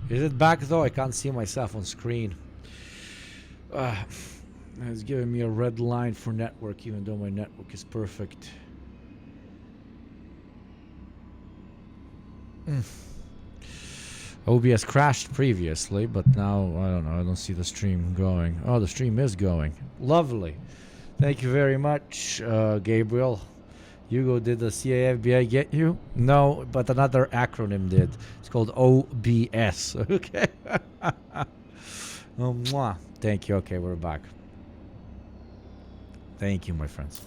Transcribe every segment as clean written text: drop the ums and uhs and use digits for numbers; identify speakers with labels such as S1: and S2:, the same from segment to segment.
S1: Is it back though? I can't see myself on screen. It's giving me a red line for network, even though my network is perfect. OBS crashed previously, but now, I don't know, I don't see the stream going. Oh, the stream is going. Lovely. Thank you very much, Gabriel. Hugo, did the CAFBI get you? No, but another acronym did. It's called OBS. Okay. Mwah. Thank you. Okay, we're back. Thank you, my friends.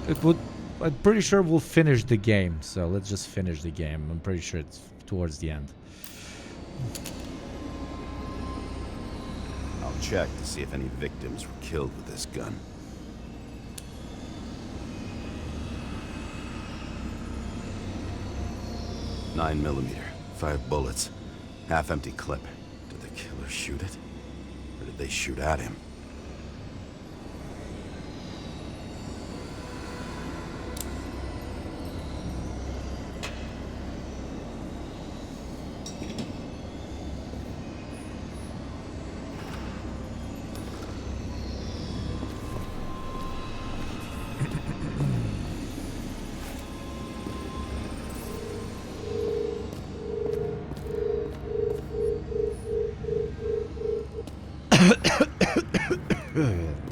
S1: I'm pretty sure we'll finish the game, so let's just finish the game. I'm pretty sure it's towards the end.
S2: I'll check to see if any victims were killed with this gun. .9mm, 5 bullets, half-empty clip. Did the killer shoot it? Or did they shoot at him?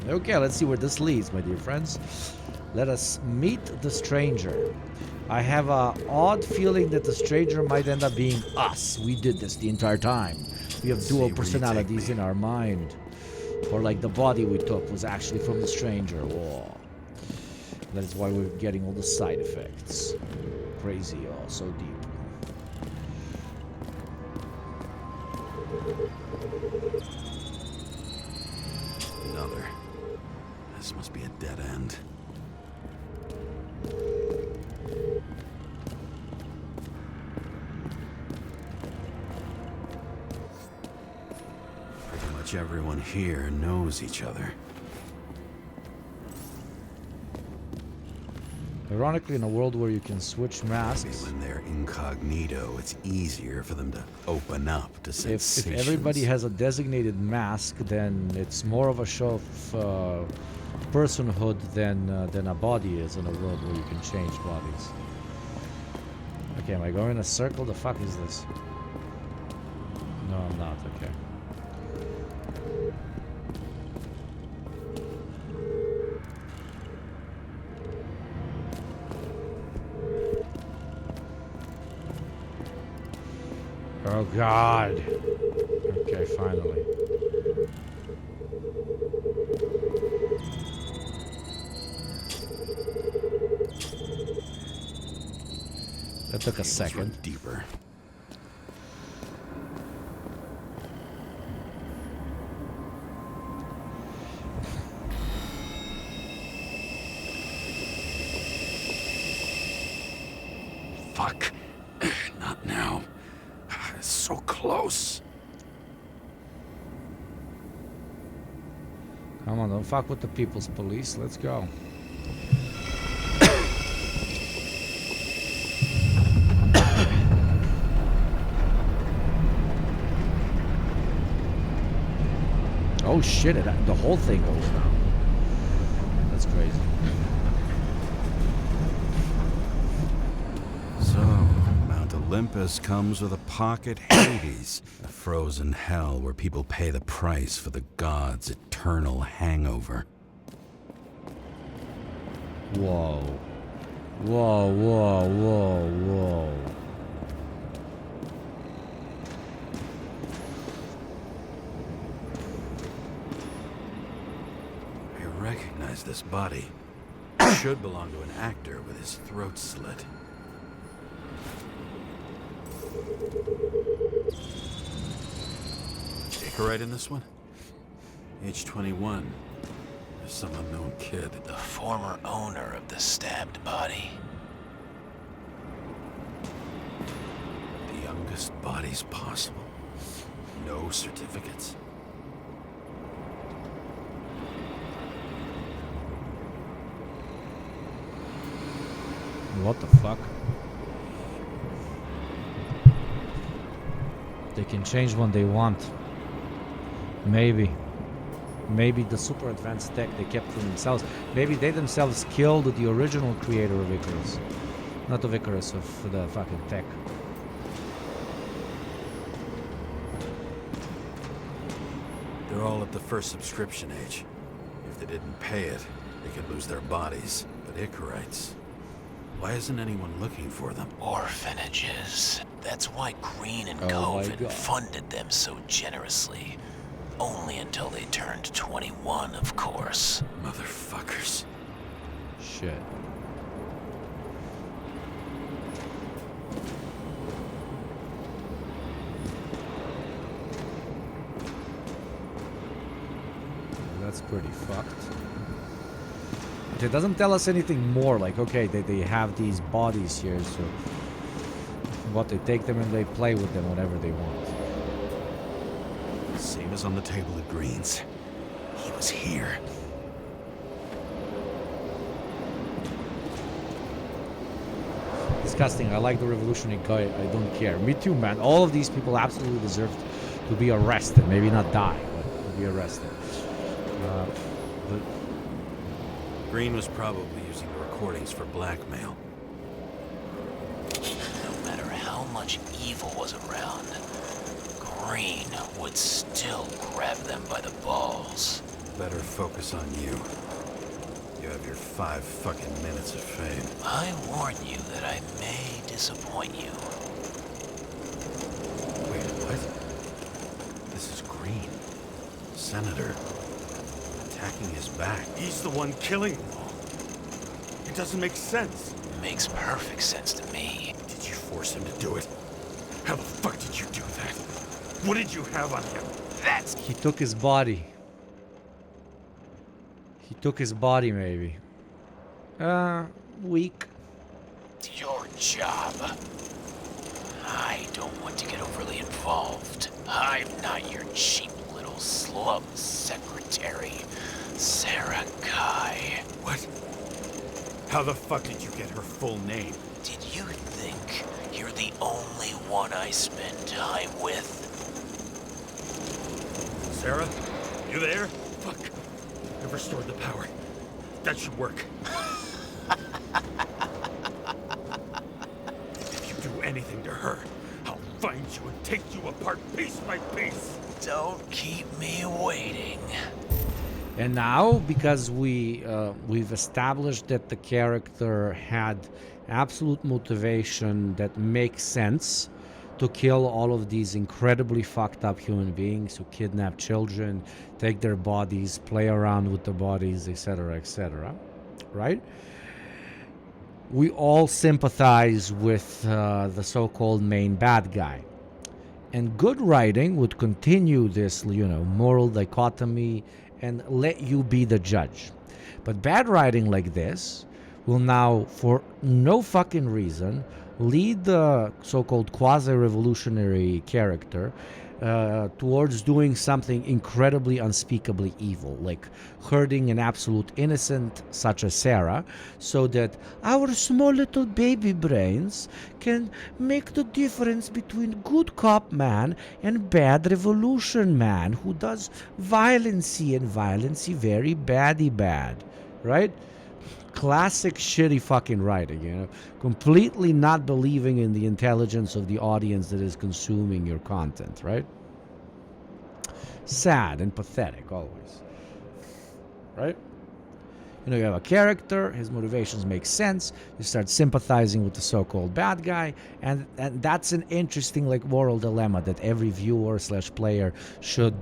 S1: Okay, let's see where this leads, my dear friends. Let us meet the stranger. I have a odd feeling that the stranger might end up being us. We did this the entire time. We have dual personalities in our mind. Or like the body we took was actually from the stranger. Whoa. That is why we're getting all the side effects. Crazy, oh, so deep.
S2: Another. This must be a dead end. Pretty much everyone here knows each other.
S1: Ironically, in a world where you can switch masks,
S2: when they're incognito, it's easier for them to open up to sensations.
S1: If everybody has a designated mask, then it's more of a show of personhood than a body is in a world where you can change bodies. Okay, am I going in a circle? The fuck is this? No, I'm not. Okay. Oh God. Okay, finally. That took a second.
S2: Deeper. Fuck. Not now. It's so close.
S1: Come on, don't fuck with the people's police. Let's go. Oh shit, the whole thing goes down. That's crazy.
S2: So, Mount Olympus comes with a pocket Hades, a frozen hell where people pay the price for the gods' eternal hangover.
S1: Whoa. Whoa, whoa, whoa, whoa.
S2: I recognize this body. Should belong to an actor with his throat slit. Right in this one? Age 21. There's some unknown kid.
S3: The former owner of the stabbed body.
S2: The youngest bodies possible. No certificates.
S1: What the fuck? They can change when they want. Maybe. Maybe the super advanced tech they kept for themselves. Maybe they themselves killed the original creator of Icarus. Not of Icarus, of the fucking tech.
S2: They're all at the first subscription age. If they didn't pay it, they could lose their bodies. But Icarites, why isn't anyone looking for them?
S3: Orphanages. That's why Green and
S1: Oh my
S3: Cove
S1: God.
S3: funded them so generously. Only until they turned 21, of course.
S2: Motherfuckers.
S1: Shit. That's pretty fucked. It doesn't tell us anything more, like, okay, they have these bodies here, so what, they take them and they play with them whenever they want.
S2: Same as on the table at Green's. He was here.
S1: Disgusting. I like the revolutionary guy. I don't care. Me too, man. All of these people absolutely deserve to be arrested. Maybe not die, but to be arrested. But
S2: Green was probably using the recordings for blackmail.
S3: No matter how much evil was around, Green would still grab them by the balls.
S2: Better focus on you. You have your 5 fucking minutes of fame.
S3: I warn you that I may disappoint you.
S2: Wait, what? This is Green. Senator. Attacking his back.
S4: He's the one killing them all. It doesn't make sense.
S3: Makes perfect sense to me.
S4: Did you force him to do it? How the fuck did you do that? What did you have on him?
S3: That's
S1: he took his body. He took his body, maybe. Weak.
S3: your job. I don't want to get overly involved. I'm not your cheap little slum secretary, Sarah Kai.
S4: What? How the fuck did you get her full name?
S3: Did you think you're the only one I spend time with?
S4: Sarah? You there? Fuck. I've restored the power. That should work. If you do anything to her, I'll find you and take you apart piece by piece.
S3: Don't keep me waiting.
S1: And now, because we've established that the character had absolute motivation that makes sense to kill all of these incredibly fucked up human beings who kidnap children, take their bodies, play around with the bodies, etc., right? We all sympathize with the so-called main bad guy. And good writing would continue this, moral dichotomy and let you be the judge. But bad writing like this will now, for no fucking reason, lead the so-called quasi-revolutionary character towards doing something incredibly unspeakably evil, like hurting an absolute innocent such as Sarah, so that our small little baby brains can make the difference between good cop man and bad revolution man who does violency and violency very bad, right? Classic shitty fucking writing, completely not believing in the intelligence of the audience that is consuming your content, right? Sad and pathetic always, right? You have a character, his motivations make sense, you start sympathizing with the so-called bad guy, and that's an interesting moral dilemma that every viewer / player should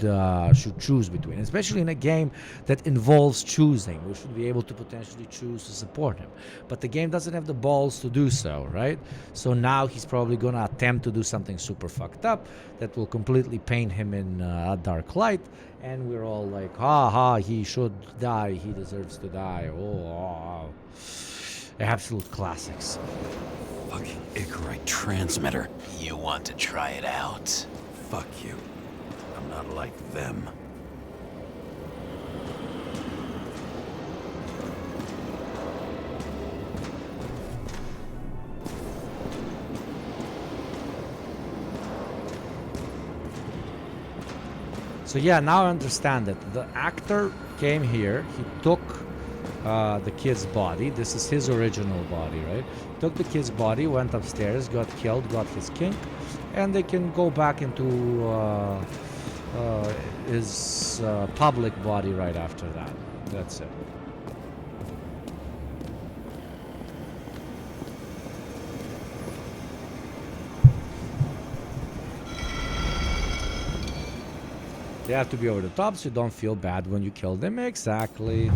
S1: choose between, especially in a game that involves choosing. We should be able to potentially choose to support him, but the game doesn't have the balls to do so, right? So now he's probably going to attempt to do something super fucked up that will completely paint him in a dark light, and we're all like, he should die, he deserves to die. Oh. Absolute classics.
S2: Fucking Icarite transmitter.
S3: You want to try it out?
S2: Fuck you. I'm not like them.
S1: So yeah, now I understand it. The actor came here. He took the kid's body. This is his original body, right? Took the kid's body, went upstairs, got killed, got his kink, and they can go back into his public body right after that. That's it. They have to be over the top so you don't feel bad when you kill them. Exactly.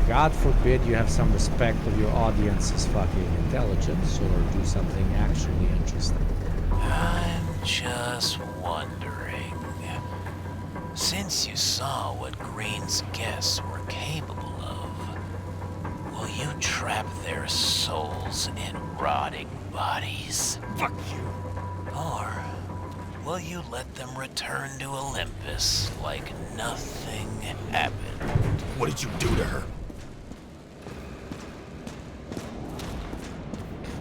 S1: God forbid you have some respect of your audience's fucking intelligence or do something actually interesting.
S3: I'm just wondering, since you saw what Green's guests were capable of, will you trap their souls in rotting bodies?
S4: Fuck you!
S3: Or will you let them return to Olympus like nothing happened?
S4: What did you do to her?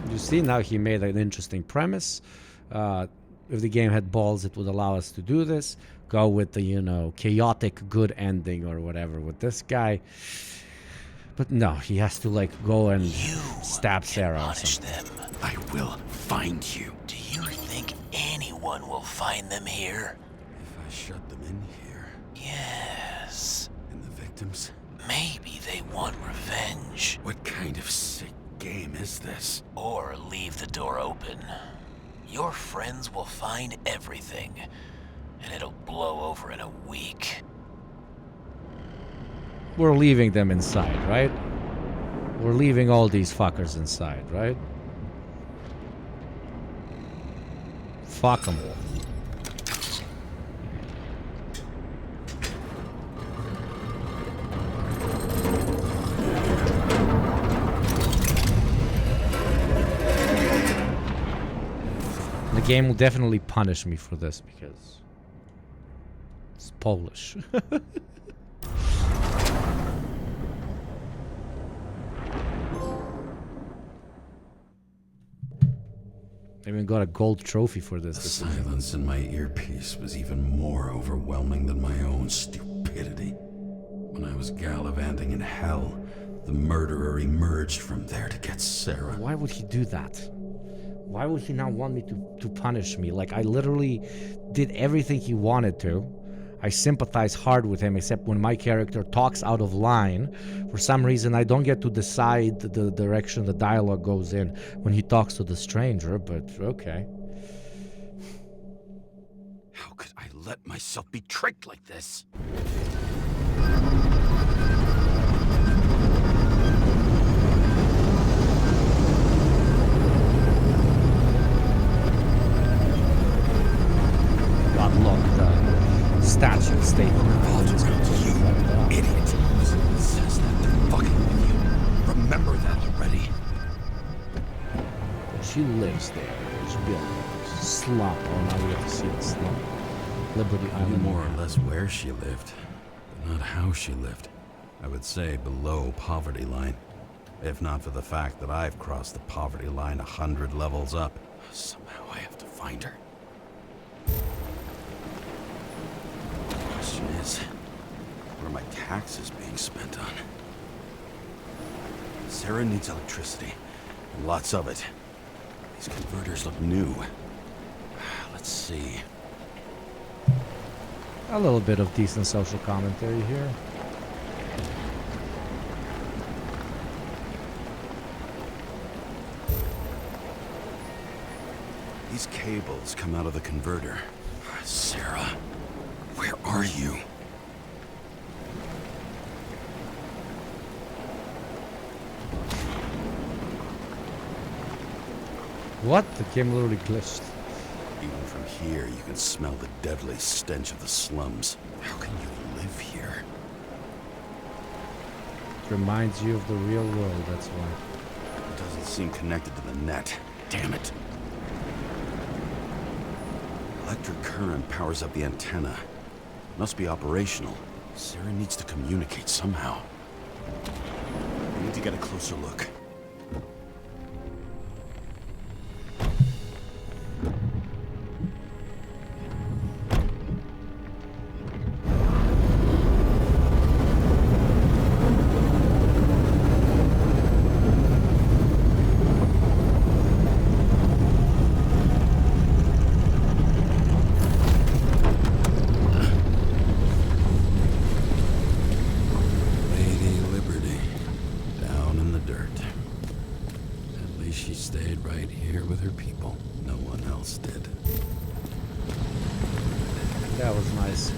S1: You see, now he made an interesting premise. If the game had balls, it would allow us to do this. Go with the, you know, chaotic good ending or whatever with this guy. But no, he has to, like, go and stab Sarah or something.
S3: Them.
S4: I will find you.
S3: Do you think anyone will find them here?
S2: If I shut them in here,
S3: Yes.
S2: and the victims?
S3: Maybe they want revenge.
S2: What kind of sick game is this?
S3: Or leave the door open. Your friends will find everything, and it'll blow over in a week.
S1: We're leaving them inside, right? We're leaving all these fuckers inside, right? Fuck them all. The game will definitely punish me for this because it's Polish. I even got a gold trophy for this.
S2: The silence in my earpiece was even more overwhelming than my own stupidity. When I was gallivanting in hell, the murderer emerged from there to get Sarah.
S1: Why would he do that? Why would he not want me to punish me? Like, I literally did everything he wanted to. I sympathize hard with him, except when my character talks out of line. For some reason, I don't get to decide the direction the dialogue goes in when he talks to the stranger, but okay.
S2: How could I let myself be tricked like this?
S1: God, look, the statue statement.
S2: Revolves around you, idiot. It says that they're fucking with you. Remember that already.
S1: She lives there. There's buildings. Slum. Oh, now we have to see the slum. Liberty
S2: I knew
S1: Island.
S2: more or less where she lived, but not how she lived. I would say below poverty line. If not for the fact that I've crossed the poverty line 100 levels up. Somehow I have to find her. The question is, what are my taxes being spent on? Sarah needs electricity, and lots of it. These converters look new. Let's see.
S1: A little bit of decent social commentary here.
S2: These cables come out of the converter. Sarah, where are you?
S1: What? The game literally glitched.
S2: Even from here, you can smell the deadly stench of the slums. How can you live here?
S1: It reminds you of the real world, that's why.
S2: It doesn't seem connected to the net. Damn it. Electric current powers up the antenna. Must be operational. Sarah needs to communicate somehow. I need to get a closer look.
S1: That was nice.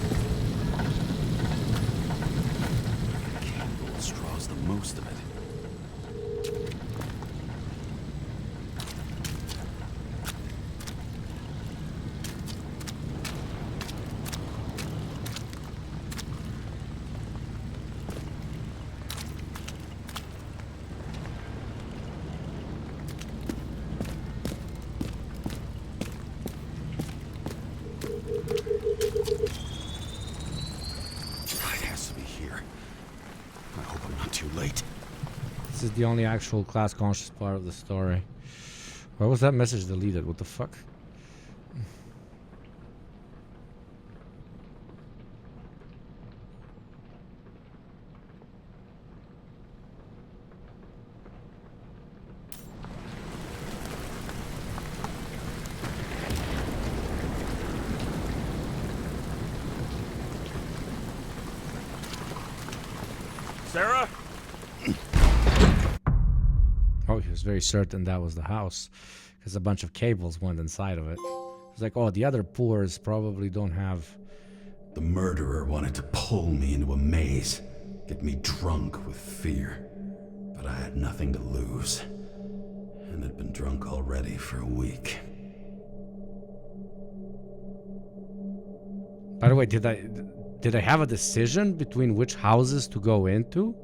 S2: Cable straws the most of it.
S1: This is the only actual class conscious part of the story. Why was that message deleted? What the fuck?
S4: Sarah?
S1: Oh, he was very certain that was the house because a bunch of cables went inside of it. It's like, oh, the other poors probably don't have...
S2: The murderer wanted to pull me into a maze, get me drunk with fear. But I had nothing to lose, and had been drunk already for a week.
S1: By the way, did I have a decision between which houses to go into?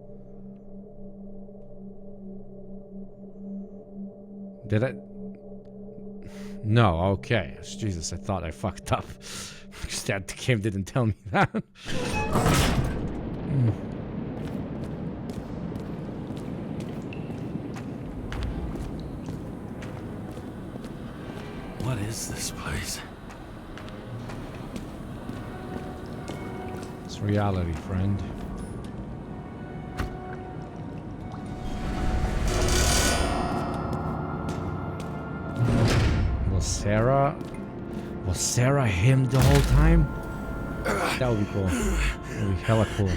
S1: Did I? No, okay. Jesus, I thought I fucked up. Because that game didn't tell me that.
S2: What is this place?
S1: It's reality, friend. Was Sarah him the whole time? That would be cool. That would be hella cool.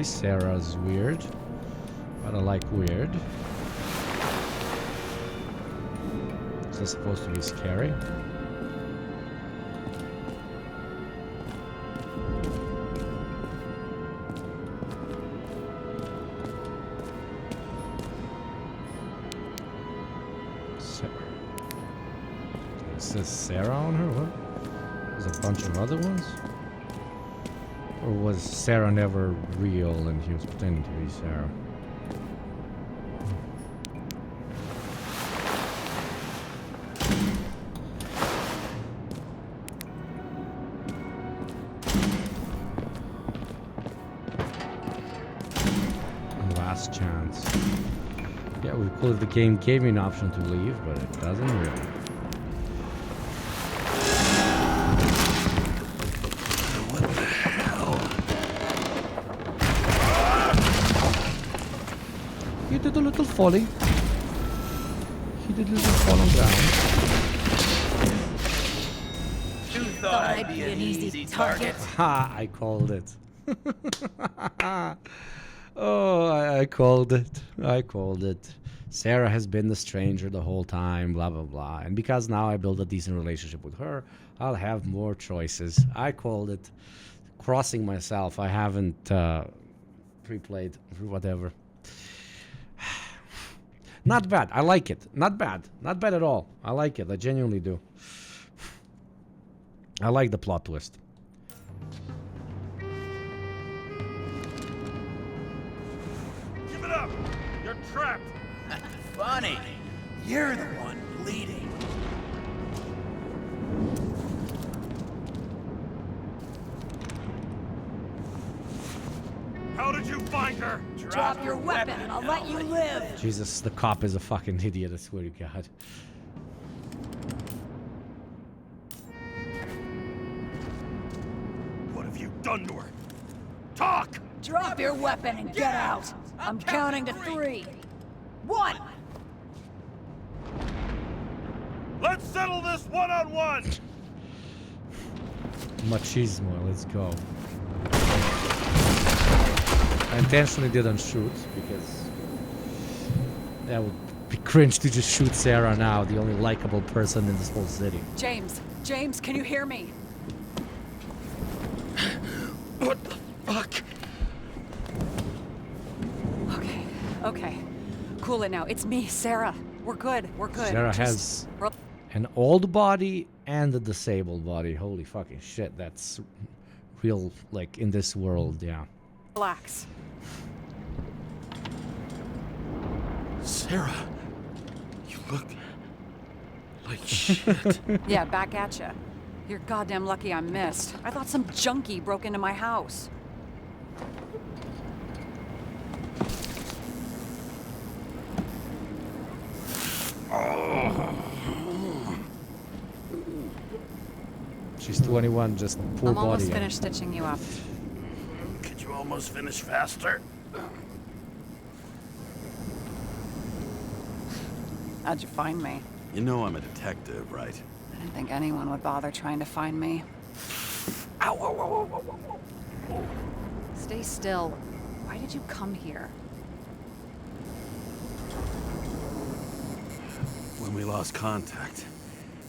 S1: Sarah's weird, but I like weird. Is this supposed to be scary? Sarah. It says Sarah on her? What? There's a bunch of other ones? Or was Sarah never real and he was pretending to be Sarah? Last chance. Yeah, it would be cool if the game gave me an option to leave, but it doesn't really. He did a little falling. He did a little fall on ground.
S5: You thought I'd be an easy target?
S1: Ha! I called it. Oh, I called it. I called it. Sarah has been the stranger the whole time, blah, blah, blah. And because now I build a decent relationship with her, I'll have more choices. I called it. Crossing myself. I haven't pre-played, whatever. Not bad. I like it. Not bad. Not bad at all. I like it. I genuinely do. I like the plot twist.
S4: Give it up! You're trapped!
S3: Funny. You're the one bleeding.
S4: How did you find her?
S5: Drop your weapon and I'll let you live.
S1: Jesus, the cop is a fucking idiot, I swear to God.
S4: What have you done to her? Talk!
S5: Drop your weapon and get out. I'm counting to 3. 1.
S4: Let's settle this one-on-one!
S1: Machismo, let's go. I intentionally didn't shoot because that would be cringe to just shoot Sarah now, the only likable person in this whole city.
S5: James, can you hear me?
S4: What the fuck?
S5: Okay. Cool it now. It's me, Sarah. We're good.
S1: Sarah has an old body and a disabled body. Holy fucking shit, that's real, like, in this world, yeah.
S5: Relax.
S2: Sarah, you look like shit.
S5: Yeah, back at ya. You're goddamn lucky I missed. I thought some junkie broke into my house.
S1: She's 21, just poor
S5: I'm
S1: body.
S5: almost finished stitching you up.
S2: Could you almost finish faster?
S5: How'd you find me?
S2: You know I'm a detective, right?
S5: I didn't think anyone would bother trying to find me.
S2: Ow, ow, ow, ow, ow, ow.
S5: Stay still. Why did you come here?
S2: When we lost contact,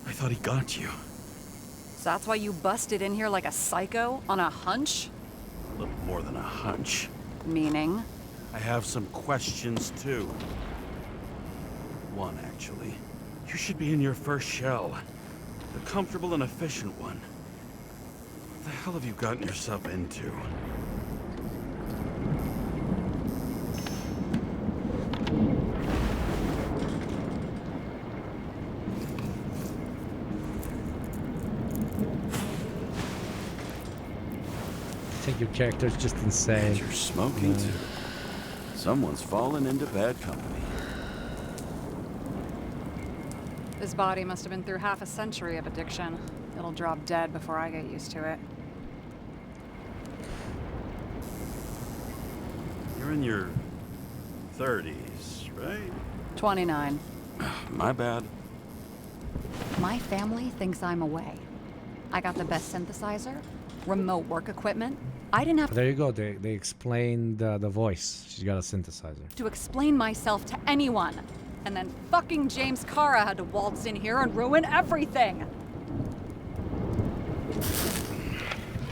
S2: I thought he got you.
S5: So that's why you busted in here like a psycho on a hunch?
S2: A little more than a hunch.
S5: Meaning?
S2: I have some questions, too. One, actually. You should be in your first shell. The comfortable and efficient one. What the hell have you gotten yourself into?
S1: I think your character's just insane.
S2: You're smoking, too. Someone's fallen into bad company.
S5: This body must have been through half a century of addiction. It'll drop dead before I get used to it.
S2: You're in your 30s, right?
S5: 29.
S2: My bad.
S6: My family thinks I'm away. I got the best synthesizer, remote work equipment. I didn't have
S1: There you go, they explained the voice. She's got a synthesizer.
S6: to explain myself to anyone.
S5: And then fucking James Cara had to waltz in here and ruin everything.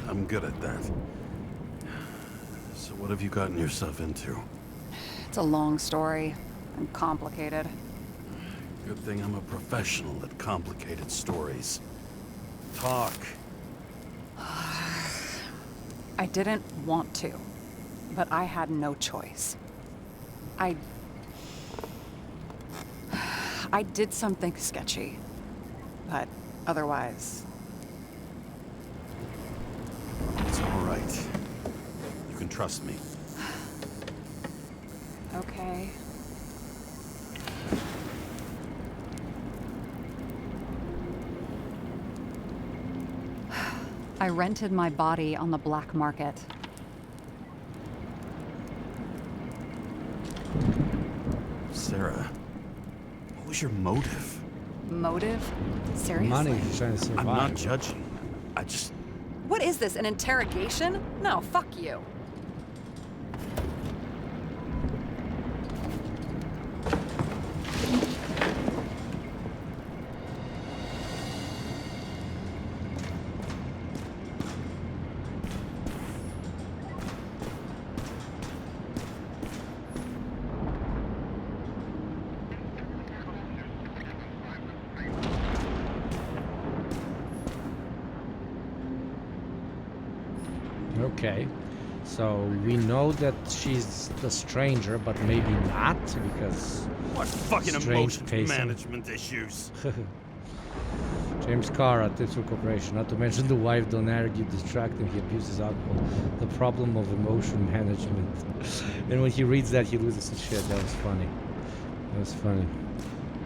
S2: I'm good at that. So what have you gotten yourself into?
S5: It's a long story and complicated.
S2: Good thing I'm a professional at complicated stories. Talk.
S5: I didn't want to, but I had no choice. I did something sketchy, but otherwise...
S2: It's all right. You can trust me.
S5: Okay.
S6: I rented my body on the black market.
S2: Sarah, what was your motive?
S5: Motive? Seriously?
S1: Money, she's trying to survive.
S2: I'm not judging. I just...
S5: What is this, an interrogation? No, fuck you.
S1: Okay, so we know that she's the stranger, but maybe not, because
S4: What fucking
S1: Strange
S4: emotions
S1: pacing.
S4: management issues?
S1: James Cara, Tetsu Corporation, not to mention the wife, don't argue, distract him, he abuses alcohol. The problem of emotion management. And when he reads that, he loses his shit. That was funny. That was funny.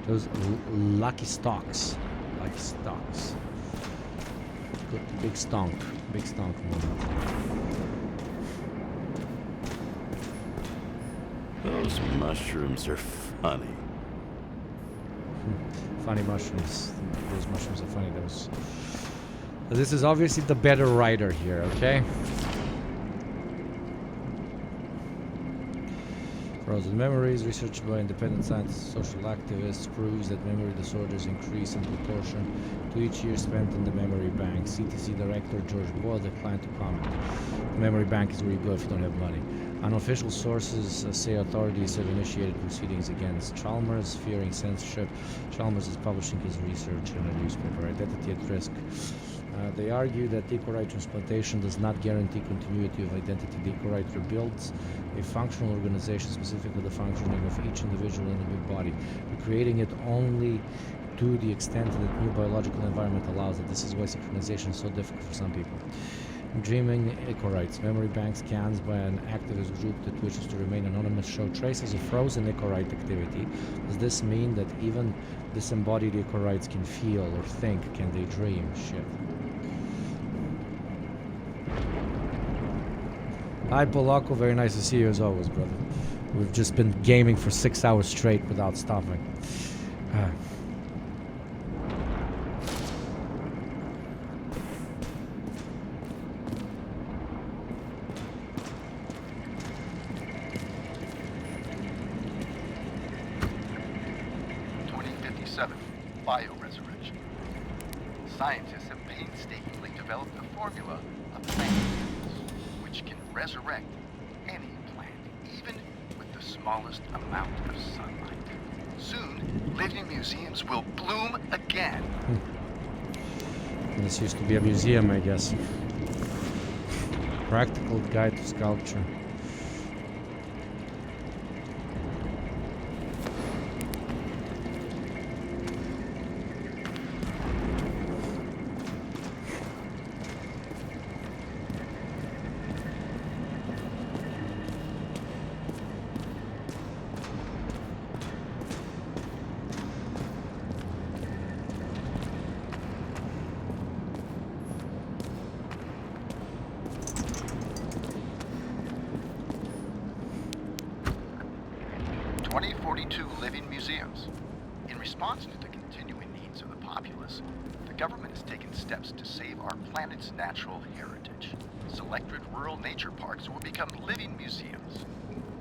S1: Those lucky stocks. Lucky stocks. Good, big stonk. Big stonk moment.
S2: Those mushrooms are funny.
S1: Funny mushrooms. Those mushrooms are funny. This is obviously the better writer here, okay? Frozen memories, research by independent scientists, social activists, proves that memory disorders increase in proportion to each year spent in the memory bank. CTC Director George Boyle declined to comment. The memory bank is where you go if you don't have money. Unofficial sources say authorities have initiated proceedings against Chalmers, fearing censorship. Chalmers is publishing his research in a newspaper. Identity at risk. They argue that decoy transplantation does not guarantee continuity of identity. Decoy rebuilds a functional organization, specifically the functioning of each individual in the big body, but creating it only to the extent that new biological environment allows it. This is why synchronization is so difficult for some people. Dreaming Icorites. Memory bank scans by an activist group that wishes to remain anonymous show traces of frozen Icorite activity. Does this mean that even disembodied Icorites can feel or think? Can they dream? Shit. Hi, Polako. Very nice to see you as always, brother. We've just been gaming for 6 hours straight without stopping.
S7: 2057, bioresurrection. Scientists have painstakingly developed a formula of plant which can resurrect any plant, even with the smallest amount of sunlight. Soon, living museums will bloom again.
S1: This used to be a museum, I guess. Practical guide to sculpture.
S7: Living museums. In response to the continuing needs of the populace, the government has taken steps to save our planet's natural heritage. Selected rural nature parks will become living museums.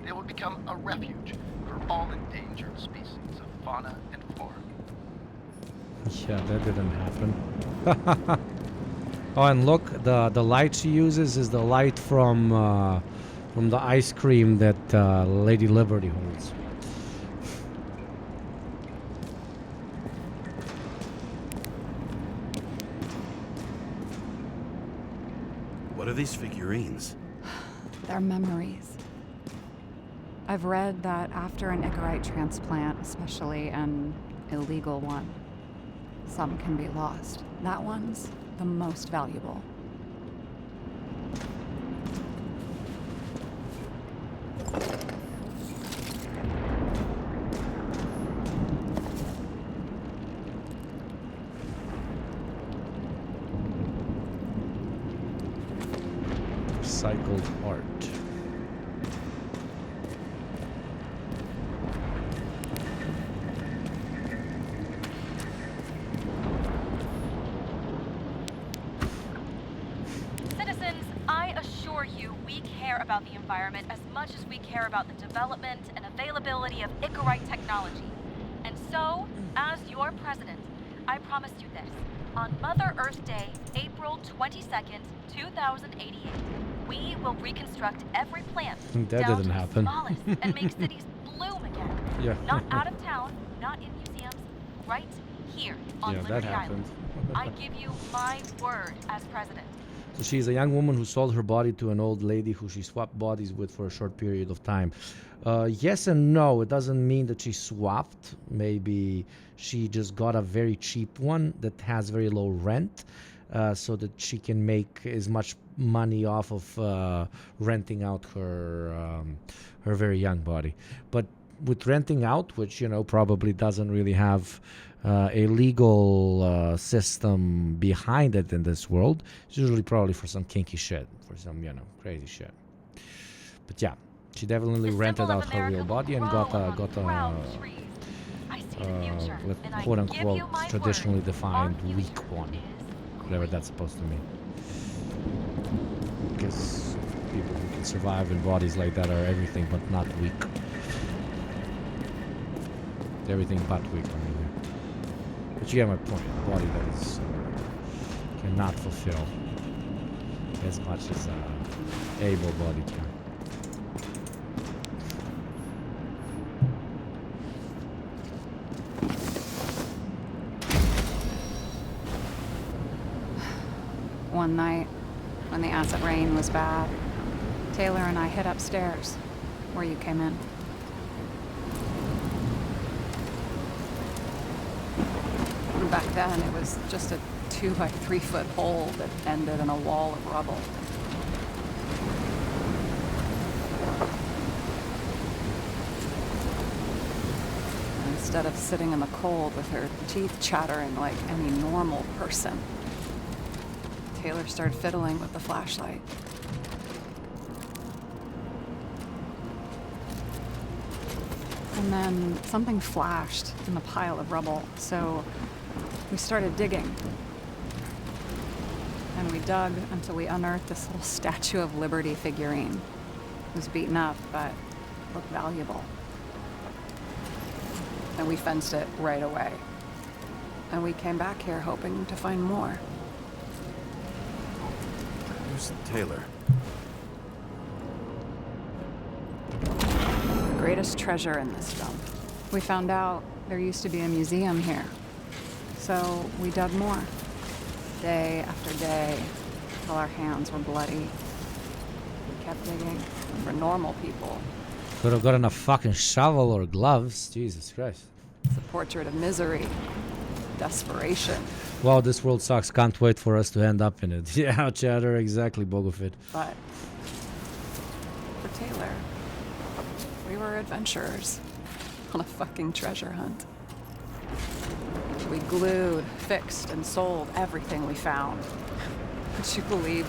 S7: They will become a refuge for all endangered species of fauna and flora.
S1: Yeah, that didn't happen. Oh, and look, the light she uses is the light from the ice cream that Lady Liberty holds.
S2: What are these figurines?
S6: They're memories. I've read that after an Icarite transplant, especially an illegal one, some can be lost. That one's the most valuable.
S1: Recycled art.
S8: Citizens, I assure you we care about the environment as much as we care about the development and availability of Icarite technology. And so, as your president, I promise you this. On Mother Earth Day, April 22nd, 2088, we will reconstruct every plant
S1: That
S8: down
S1: didn't
S8: to the
S1: happen.
S8: smallest and make cities bloom again.
S1: Yeah.
S8: Not out of town, not in museums, right here on
S1: Yeah, that
S8: Liberty
S1: happened.
S8: Island. I give you my word as president.
S1: So she's a young woman who sold her body to an old lady who she swapped bodies with for a short period of time. Yes and no. It doesn't mean that she swapped. Maybe she just got a very cheap one that has very low rent, so that she can make as much money off of renting out her her very young body. But with renting out, which probably doesn't really have a legal system behind it in this world, it's usually probably for some kinky shit, for some crazy shit. But yeah, She definitely rented out her real body and got a with quote unquote traditionally defined weak one, whatever that's supposed to mean. Because people who can survive in bodies like that are everything but not weak. Everything but weak, I mean. But you get my point. A body that is cannot fulfill as much as able-bodied can.
S6: One night, when the acid rain was bad, Taylor and I hid upstairs, where you came in. Back then, it was just a 2 by 3 foot hole that ended in a wall of rubble. Instead of sitting in the cold with her teeth chattering like any normal person, Taylor started fiddling with the flashlight. And then something flashed in the pile of rubble, so we started digging. And we dug until we unearthed this little Statue of Liberty figurine. It was beaten up, but looked valuable. And we fenced it right away. And we came back here hoping to find more.
S2: Who's Taylor?
S6: The greatest treasure in this dump. We found out there used to be a museum here. So we dug more. Day after day, till our hands were bloody. We kept digging. And for normal people,
S1: Could have gotten a fucking shovel or gloves. Jesus Christ.
S6: it's a portrait of misery, desperation.
S1: Wow, this world sucks. Can't wait for us to end up in it. Yeah, Chatter, exactly, Bogofit.
S6: But for Taylor, we were adventurers on a fucking treasure hunt. We glued, fixed, and sold everything we found. Would you believe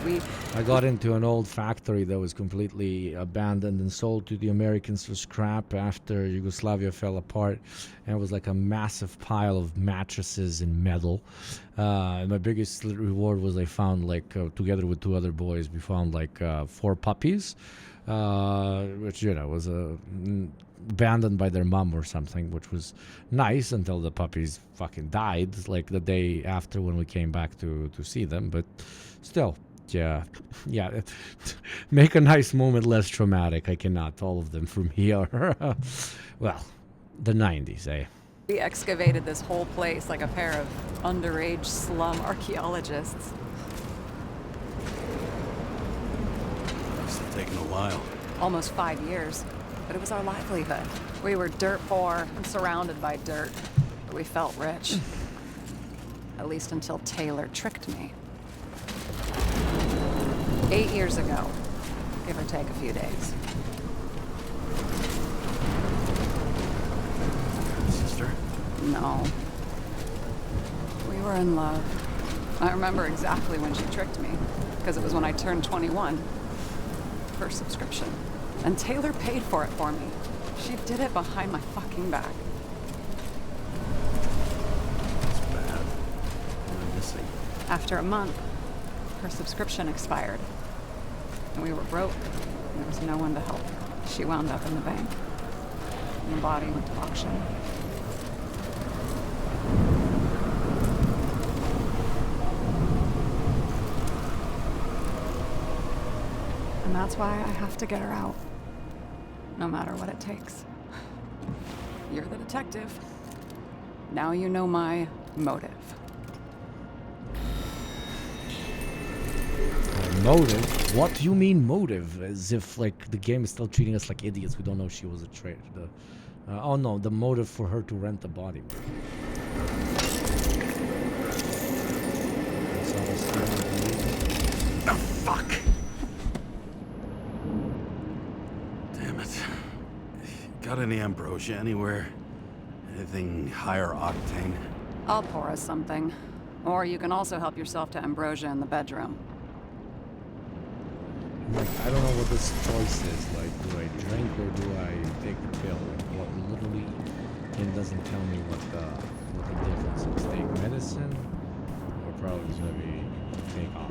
S1: I got into an old factory that was completely abandoned and sold to the Americans for scrap after Yugoslavia fell apart. And it was like a massive pile of mattresses and metal. And my biggest reward was I found, like, together with 2 other boys, we found like 4 puppies, which, you know, was abandoned by their mom or something, which was nice until the puppies fucking died, like the day after when we came back to see them. But still, yeah, make a nice moment less traumatic. I cannot. All of them from here. Well, the 90s, eh?
S6: we excavated this whole place like a pair of underage slum archaeologists.
S2: Must have taken a while.
S6: Almost 5 years, but it was our livelihood. We were dirt poor and surrounded by dirt, but we felt rich. At least until Taylor tricked me. 8 years ago, give or take a few days.
S2: Sister?
S6: No. We were in love. I remember exactly when she tricked me, because it was when I turned 21. First subscription. And Taylor paid for it for me. She did it behind my fucking back.
S2: That's bad. What am I missing?
S6: After a month, her subscription expired. And we were broke. And there was no one to help her. She wound up in the bank. And the body went to auction. And that's why I have to get her out. No matter what it takes. You're the detective. Now you know my motive.
S1: Motive? What do you mean motive? As if, like, the game is still treating us like idiots. We don't know she was a traitor. Oh no, the motive for her to rent the body.
S2: Oh, fuck! Damn it. Got any ambrosia anywhere? Anything higher octane?
S6: I'll pour us something. Or you can also help yourself to ambrosia in the bedroom.
S1: Like, I don't know what this choice is. Like, do I drink or do I take the pill? What literally it doesn't tell me what the difference is. Take medicine or probably is gonna be take off.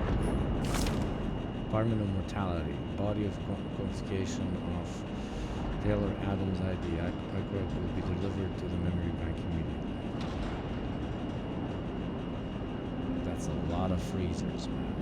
S1: Department of Mortality, body of qualification of Taylor Adams ID. Record will be delivered to the memory bank immediately. That's a lot of freezers, man.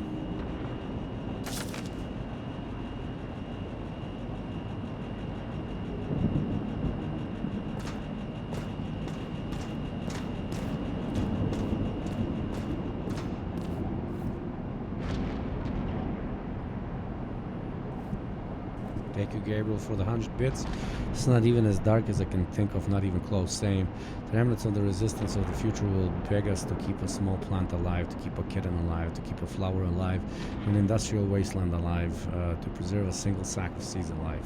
S1: Thank you, Gabriel, for the 100 bits. It's not even as dark as I can think of, not even close. Same. The remnants of the resistance of the future will beg us to keep a small plant alive, to keep a kitten alive, to keep a flower alive, an industrial wasteland alive, to preserve a single sack of seeds alive.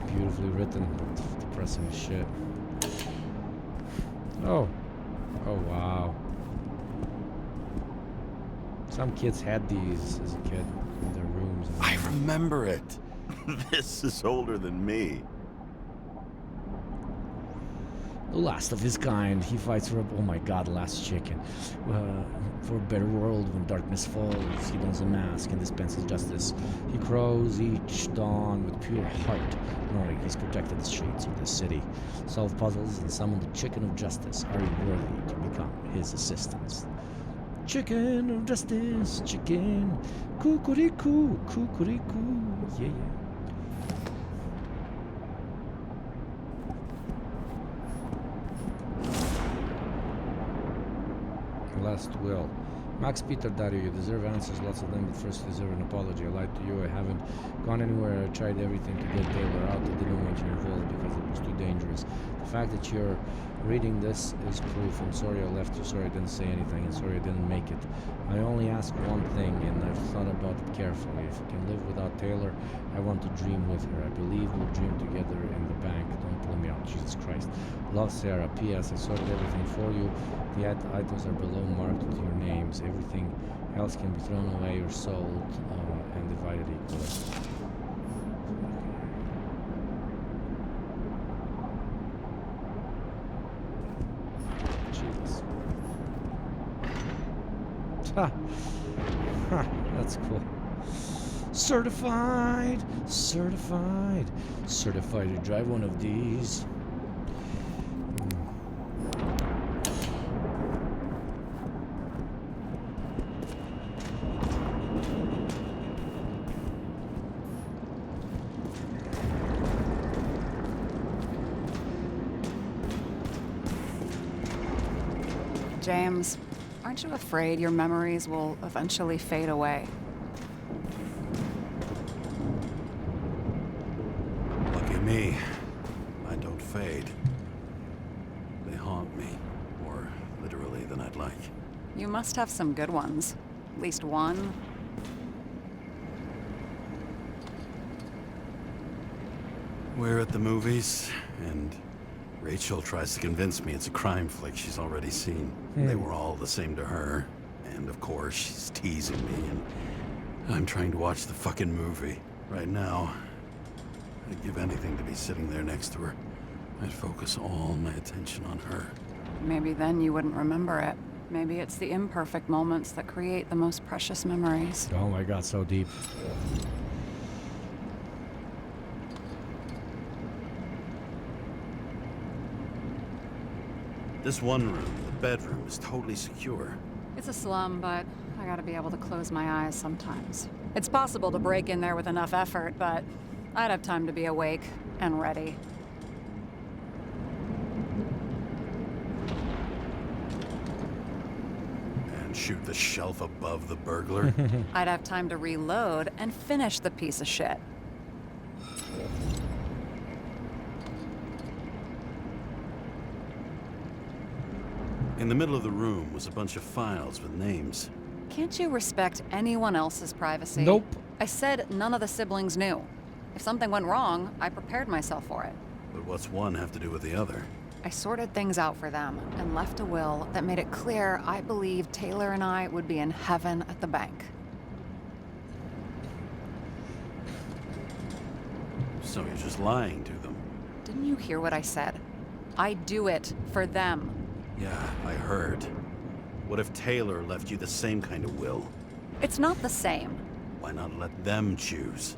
S1: Beautifully written, but depressing as shit. Oh. Oh, wow. Some kids had these as a kid in their rooms.
S2: I remember it. This is older than me.
S1: The last of his kind. He fights for oh my god, last chicken. For a better world when darkness falls. He dons a mask and dispenses justice. He crows each dawn with pure heart, knowing he's protected the streets of this city. Solve puzzles and summon the chicken of justice. Are you worthy to become his assistants? Chicken of justice, chicken. Cuckoo-cuckoo, cuckoo-cuckoo. Yeah, yeah. Last will. Max Peter Dario, you deserve answers, lots of them, but first you deserve an apology. I lied to you, I haven't gone anywhere, I tried everything to get Taylor out, I didn't want you involved because it was too dangerous. The fact that you're reading this is proof. I'm sorry I left you, sorry I didn't say anything, and sorry I didn't make it. I only ask one thing, and I've thought about it carefully. If I can live without Taylor, I want to dream with her. I believe we'll dream together in the bank. Don't pull me out, Jesus Christ. Love, Sarah. P.S. I sorted everything for you. The items are below marked with your names. Everything else can be thrown away or sold and divided equally. Jesus. Ha! Ha! That's cool. Certified! Certified! Certified to drive one of these.
S6: James, aren't you afraid your memories will eventually fade away?
S2: Lucky me. I don't fade. They haunt me. More literally than I'd like.
S6: You must have some good ones. At least one.
S2: We're at the movies, and Rachel tries to convince me it's a crime flick she's already seen. They were all the same to her. And of course, she's teasing me, and I'm trying to watch the fucking movie. Right now, I'd give anything to be sitting there next to her. I'd focus all my attention on her.
S6: Maybe then you wouldn't remember it. Maybe it's the imperfect moments that create the most precious memories.
S1: Oh my god, so deep.
S2: This one room, the bedroom, is totally secure.
S6: It's a slum, but I gotta be able to close my eyes sometimes. It's possible to break in there with enough effort, but I'd have time to be awake and ready.
S2: And shoot the shelf above the burglar.
S6: I'd have time to reload and finish the piece of shit.
S2: In the middle of the room was a bunch of files with names.
S6: Can't you respect anyone else's privacy?
S1: Nope.
S6: I said none of the siblings knew. If something went wrong, I prepared myself for it.
S2: But what's one have to do with the other?
S6: I sorted things out for them and left a will that made it clear I believed Taylor and I would be in heaven at the bank.
S2: So you're just lying to them?
S6: Didn't you hear what I said? I do it for them.
S2: Yeah, I heard. What if Taylor left you the same kind of will?
S6: It's not the same.
S2: Why not let them choose?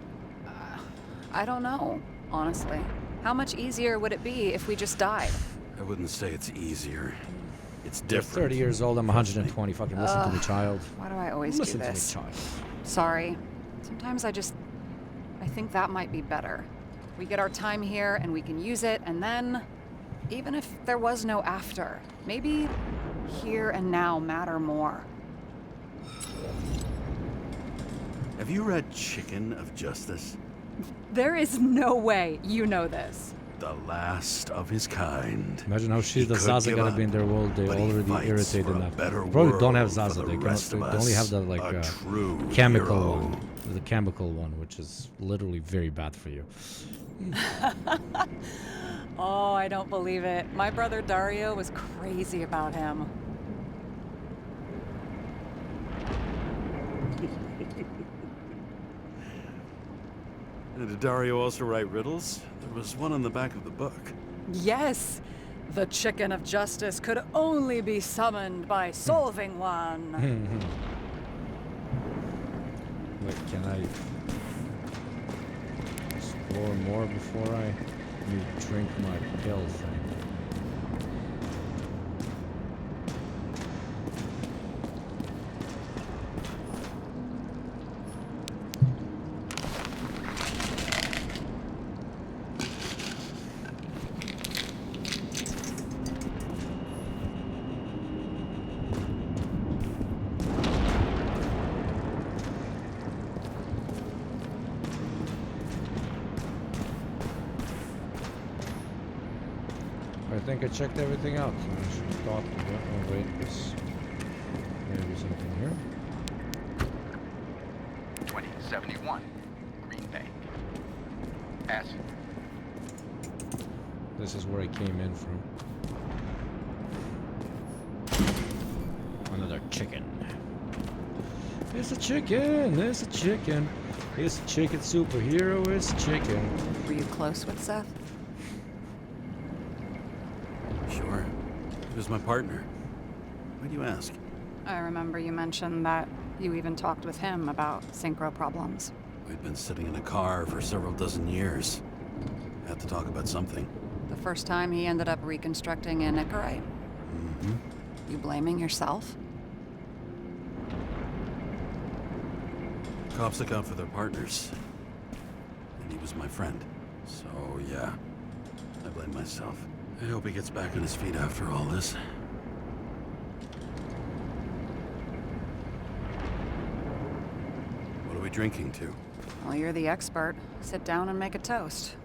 S6: I don't know, honestly. How much easier would it be if we just died?
S2: I wouldn't say it's easier. It's
S1: You're
S2: different.
S1: 30 years old, I'm 120. Fucking listen to me, child.
S6: Why do I always
S1: Listen
S6: do
S1: to me,
S6: this?
S1: child.
S6: Sorry. Sometimes I think that might be better. We get our time here and we can use it, and then, even if there was no after, maybe here and now matter more.
S2: Have you read Chicken of Justice?
S6: There is no way you know this.
S2: The last of his kind.
S1: Imagine how
S2: He
S1: shitty the
S2: could
S1: Zaza
S2: give
S1: gotta
S2: up,
S1: be in their world. They're
S2: but he
S1: already
S2: fights
S1: irritated
S2: for a
S1: enough.
S2: better
S1: Probably don't have
S2: world
S1: Zaza.
S2: for
S1: They,
S2: the rest of
S1: they only have the
S2: us. A true
S1: chemical
S2: hero.
S1: one, the chemical one, which is literally very bad for you.
S6: Oh, I don't believe it. My brother Dario was crazy about him.
S2: And did Dario also write riddles? There was one on the back of the book.
S6: Yes! The chicken of justice could only be summoned by solving one.
S1: Wait, can I explore more before I drink my pill thing? I think I checked everything out. I should have thought. Oh wait, this maybe something here.
S7: 2071, Green Bank. Acid.
S1: This is where I came in from. Another chicken. It's a chicken. It's a chicken. It's a chicken superhero. It's a chicken.
S6: Were you close with Seth?
S2: Sure. He was my partner. Why do you ask?
S5: I remember you mentioned that you even talked with him about synchro problems.
S2: We'd been sitting in a car for several dozen years. Had to talk about something.
S6: The first time he ended up reconstructing an Icarite?
S2: Mm-hmm.
S6: You blaming yourself?
S2: Cops look out for their partners. And he was my friend. So, yeah. I blame myself. I hope he gets back on his feet after all this. What are we drinking to?
S6: Well, you're the expert. Sit down and make a toast.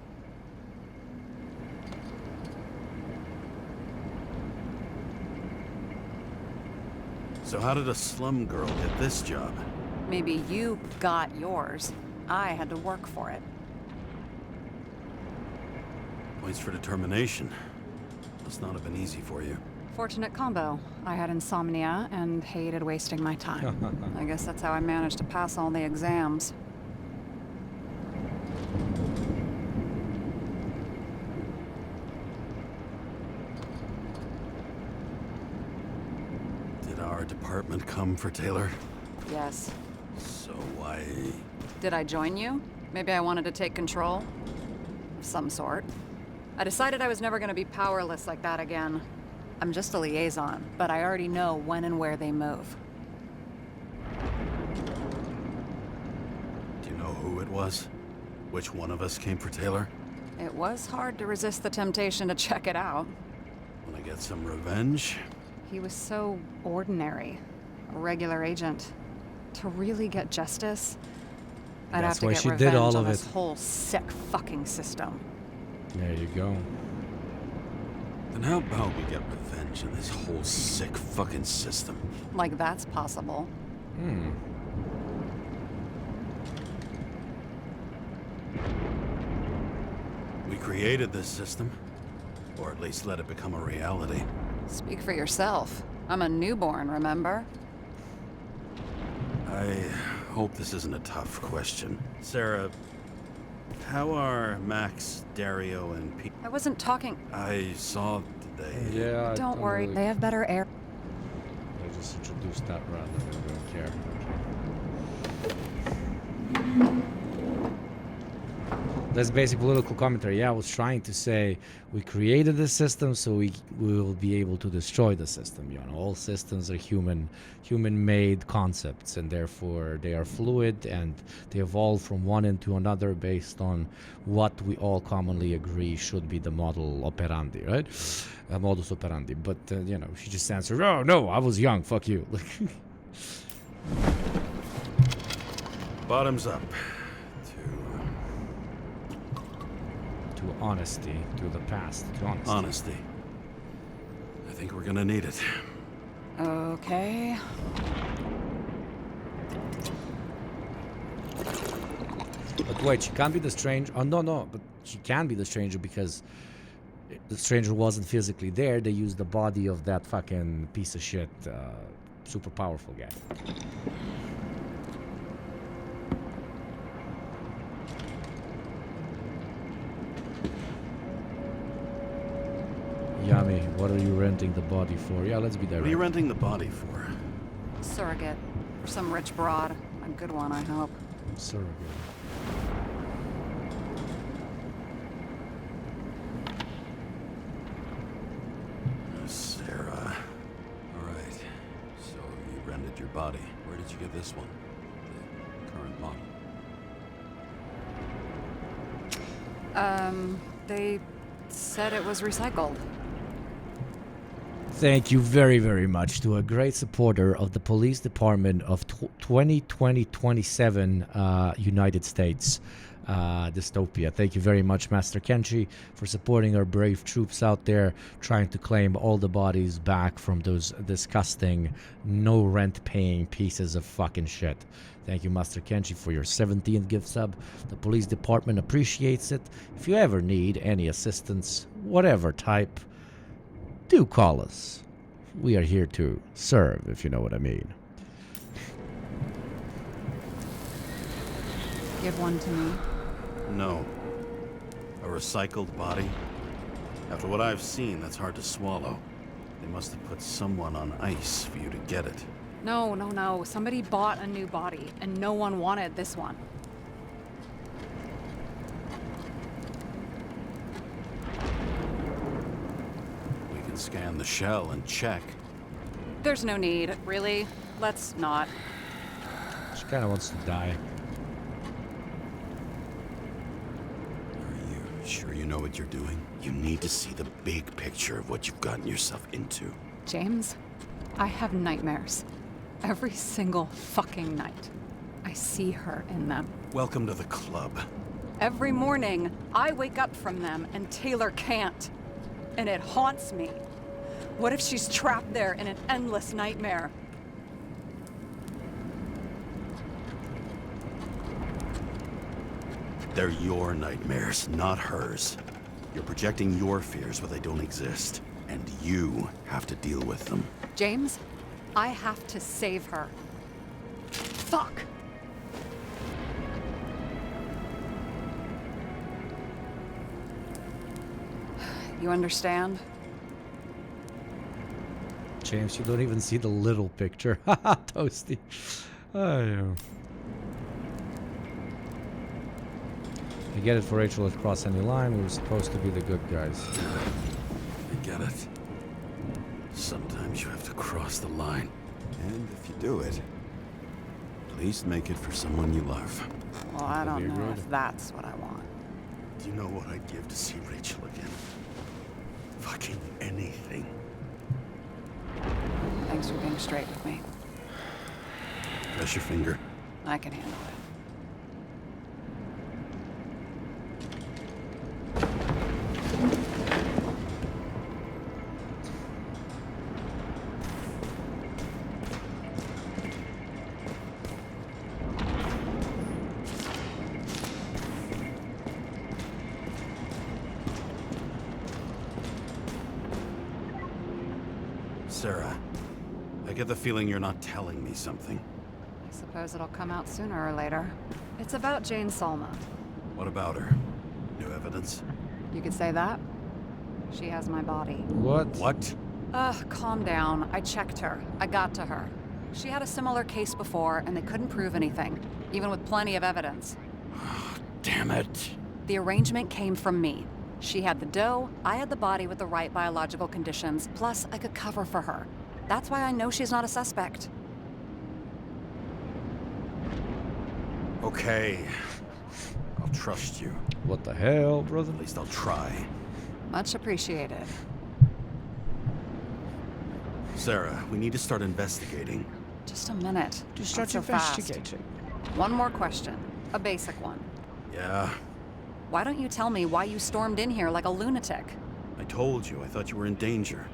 S2: So how did a slum girl get this job?
S6: Maybe you got yours. I had to work for it.
S2: Points for determination. Must not have been easy for you.
S5: Fortunate combo. I had insomnia and hated wasting my time.
S6: I guess that's how I managed to pass all the exams.
S2: Did our department come for Taylor?
S6: Yes.
S2: So why...
S6: Did I join you? Maybe I wanted to take control? Of some sort. I decided I was never going to be powerless like that again. I'm just a liaison, but I already know when and where they move.
S2: Do you know who it was? Which one of us came for Taylor?
S6: It was hard to resist the temptation to check it out.
S2: Wanna get some revenge?
S5: He was so ordinary. A regular agent. To really get justice, I'd
S1: That's
S5: have to
S1: why
S5: get
S1: she
S5: revenge
S1: did all
S5: on
S1: of
S5: this
S1: it.
S5: whole sick fucking system.
S1: There you go.
S2: Then how about we get revenge on this whole sick fucking system?
S6: Like that's possible.
S1: Hmm.
S2: We created this system. Or at least let it become a reality.
S6: Speak for yourself. I'm a newborn, remember?
S2: I hope this isn't a tough question. Sarah, How are Max, Dario, and Pete?
S5: I wasn't talking.
S2: I saw they...
S1: Yeah, I
S6: Don't worry,
S1: really-
S6: they have better air.
S1: I just introduced that rather than I don't care. That's basic political commentary. Yeah, I was trying to say we created this system so we will be able to destroy the system. You know, all systems are human-made concepts, and therefore they are fluid and they evolve from one into another based on what we all commonly agree should be the model operandi, right? Modus operandi. But you know, she just answered, "Oh no, I was young. Fuck you."
S2: Bottoms up.
S1: To honesty, to the past, to honesty.
S2: Honesty. I think we're gonna need it.
S5: Okay.
S1: But wait, she can't be the stranger. Oh no, but she can be the stranger because the stranger wasn't physically there. They used the body of that fucking piece of shit, super powerful guy. Yummy, what are you renting the body for? Yeah, let's be direct.
S2: What are you renting the body for?
S5: Surrogate. For some rich broad. A good one, I hope.
S1: Surrogate.
S2: Sarah. Alright. So you rented your body. Where did you get this one? The current model.
S5: They said it was recycled.
S1: Thank you very, very much to a great supporter of the police department of 2020-27 United States dystopia. Thank you very much, Master Kenshi, for supporting our brave troops out there trying to claim all the bodies back from those disgusting, no rent paying pieces of fucking shit. Thank you, Master Kenshi, for your 17th gift sub. The police department appreciates it. If you ever need any assistance, whatever type, do call us. We are here to serve, if you know what I mean.
S6: Give one to me.
S2: No. A recycled body? After what I've seen, that's hard to swallow. They must have put someone on ice for you to get it.
S5: No. Somebody bought a new body, and no one wanted this one.
S2: We can scan the shell and check.
S5: There's no need, really. Let's not.
S1: She kind of wants to die.
S2: Are you sure you know what you're doing? You need to see the big picture of what you've gotten yourself into.
S5: James, I have nightmares. Every single fucking night. I see her in them.
S2: Welcome to the club.
S5: Every morning, I wake up from them and Taylor can't. And it haunts me. What if she's trapped there in an endless nightmare?
S2: They're your nightmares, not hers. You're projecting your fears where they don't exist. And you have to deal with them.
S5: James, I have to save her. Fuck! You understand?
S1: James, you don't even see the little picture. Haha, Toasty. Oh, yeah. I get it for Rachel to cross any line. We were supposed to be the good guys.
S2: I get it. Sometimes you have to cross the line. And if you do it, at least make it for someone you love.
S5: Well, I
S1: That'd
S5: don't
S1: be
S5: know
S1: rude.
S5: if that's what I want.
S2: Do you know what I'd give to see Rachel again? Fucking anything.
S5: Thanks for being straight with me.
S2: Press your finger.
S5: I can handle it.
S2: Sarah, I get the feeling you're not telling me something.
S5: I suppose it'll come out sooner or later. It's about Jane Salma.
S2: What about her? New evidence?
S6: You could say that. She has my body.
S1: What?
S2: What?
S6: Calm down. I checked her. I got to her. She had a similar case before, and they couldn't prove anything, even with plenty of evidence.
S2: Damn it.
S6: The arrangement came from me. She had the dough, I had the body with the right biological conditions, plus I could cover for her. That's why I know she's not a suspect.
S2: Okay. I'll trust you.
S1: What the hell, brother?
S2: At least I'll try.
S6: Much appreciated.
S2: Sarah, we need to start investigating.
S6: Just a minute.
S1: Just
S6: Not
S1: start
S6: so fast.
S1: investigating.
S6: One more question. A basic one.
S2: Yeah,
S6: Why don't you tell me why you stormed in here like a lunatic?
S2: I told you. I thought you were in danger.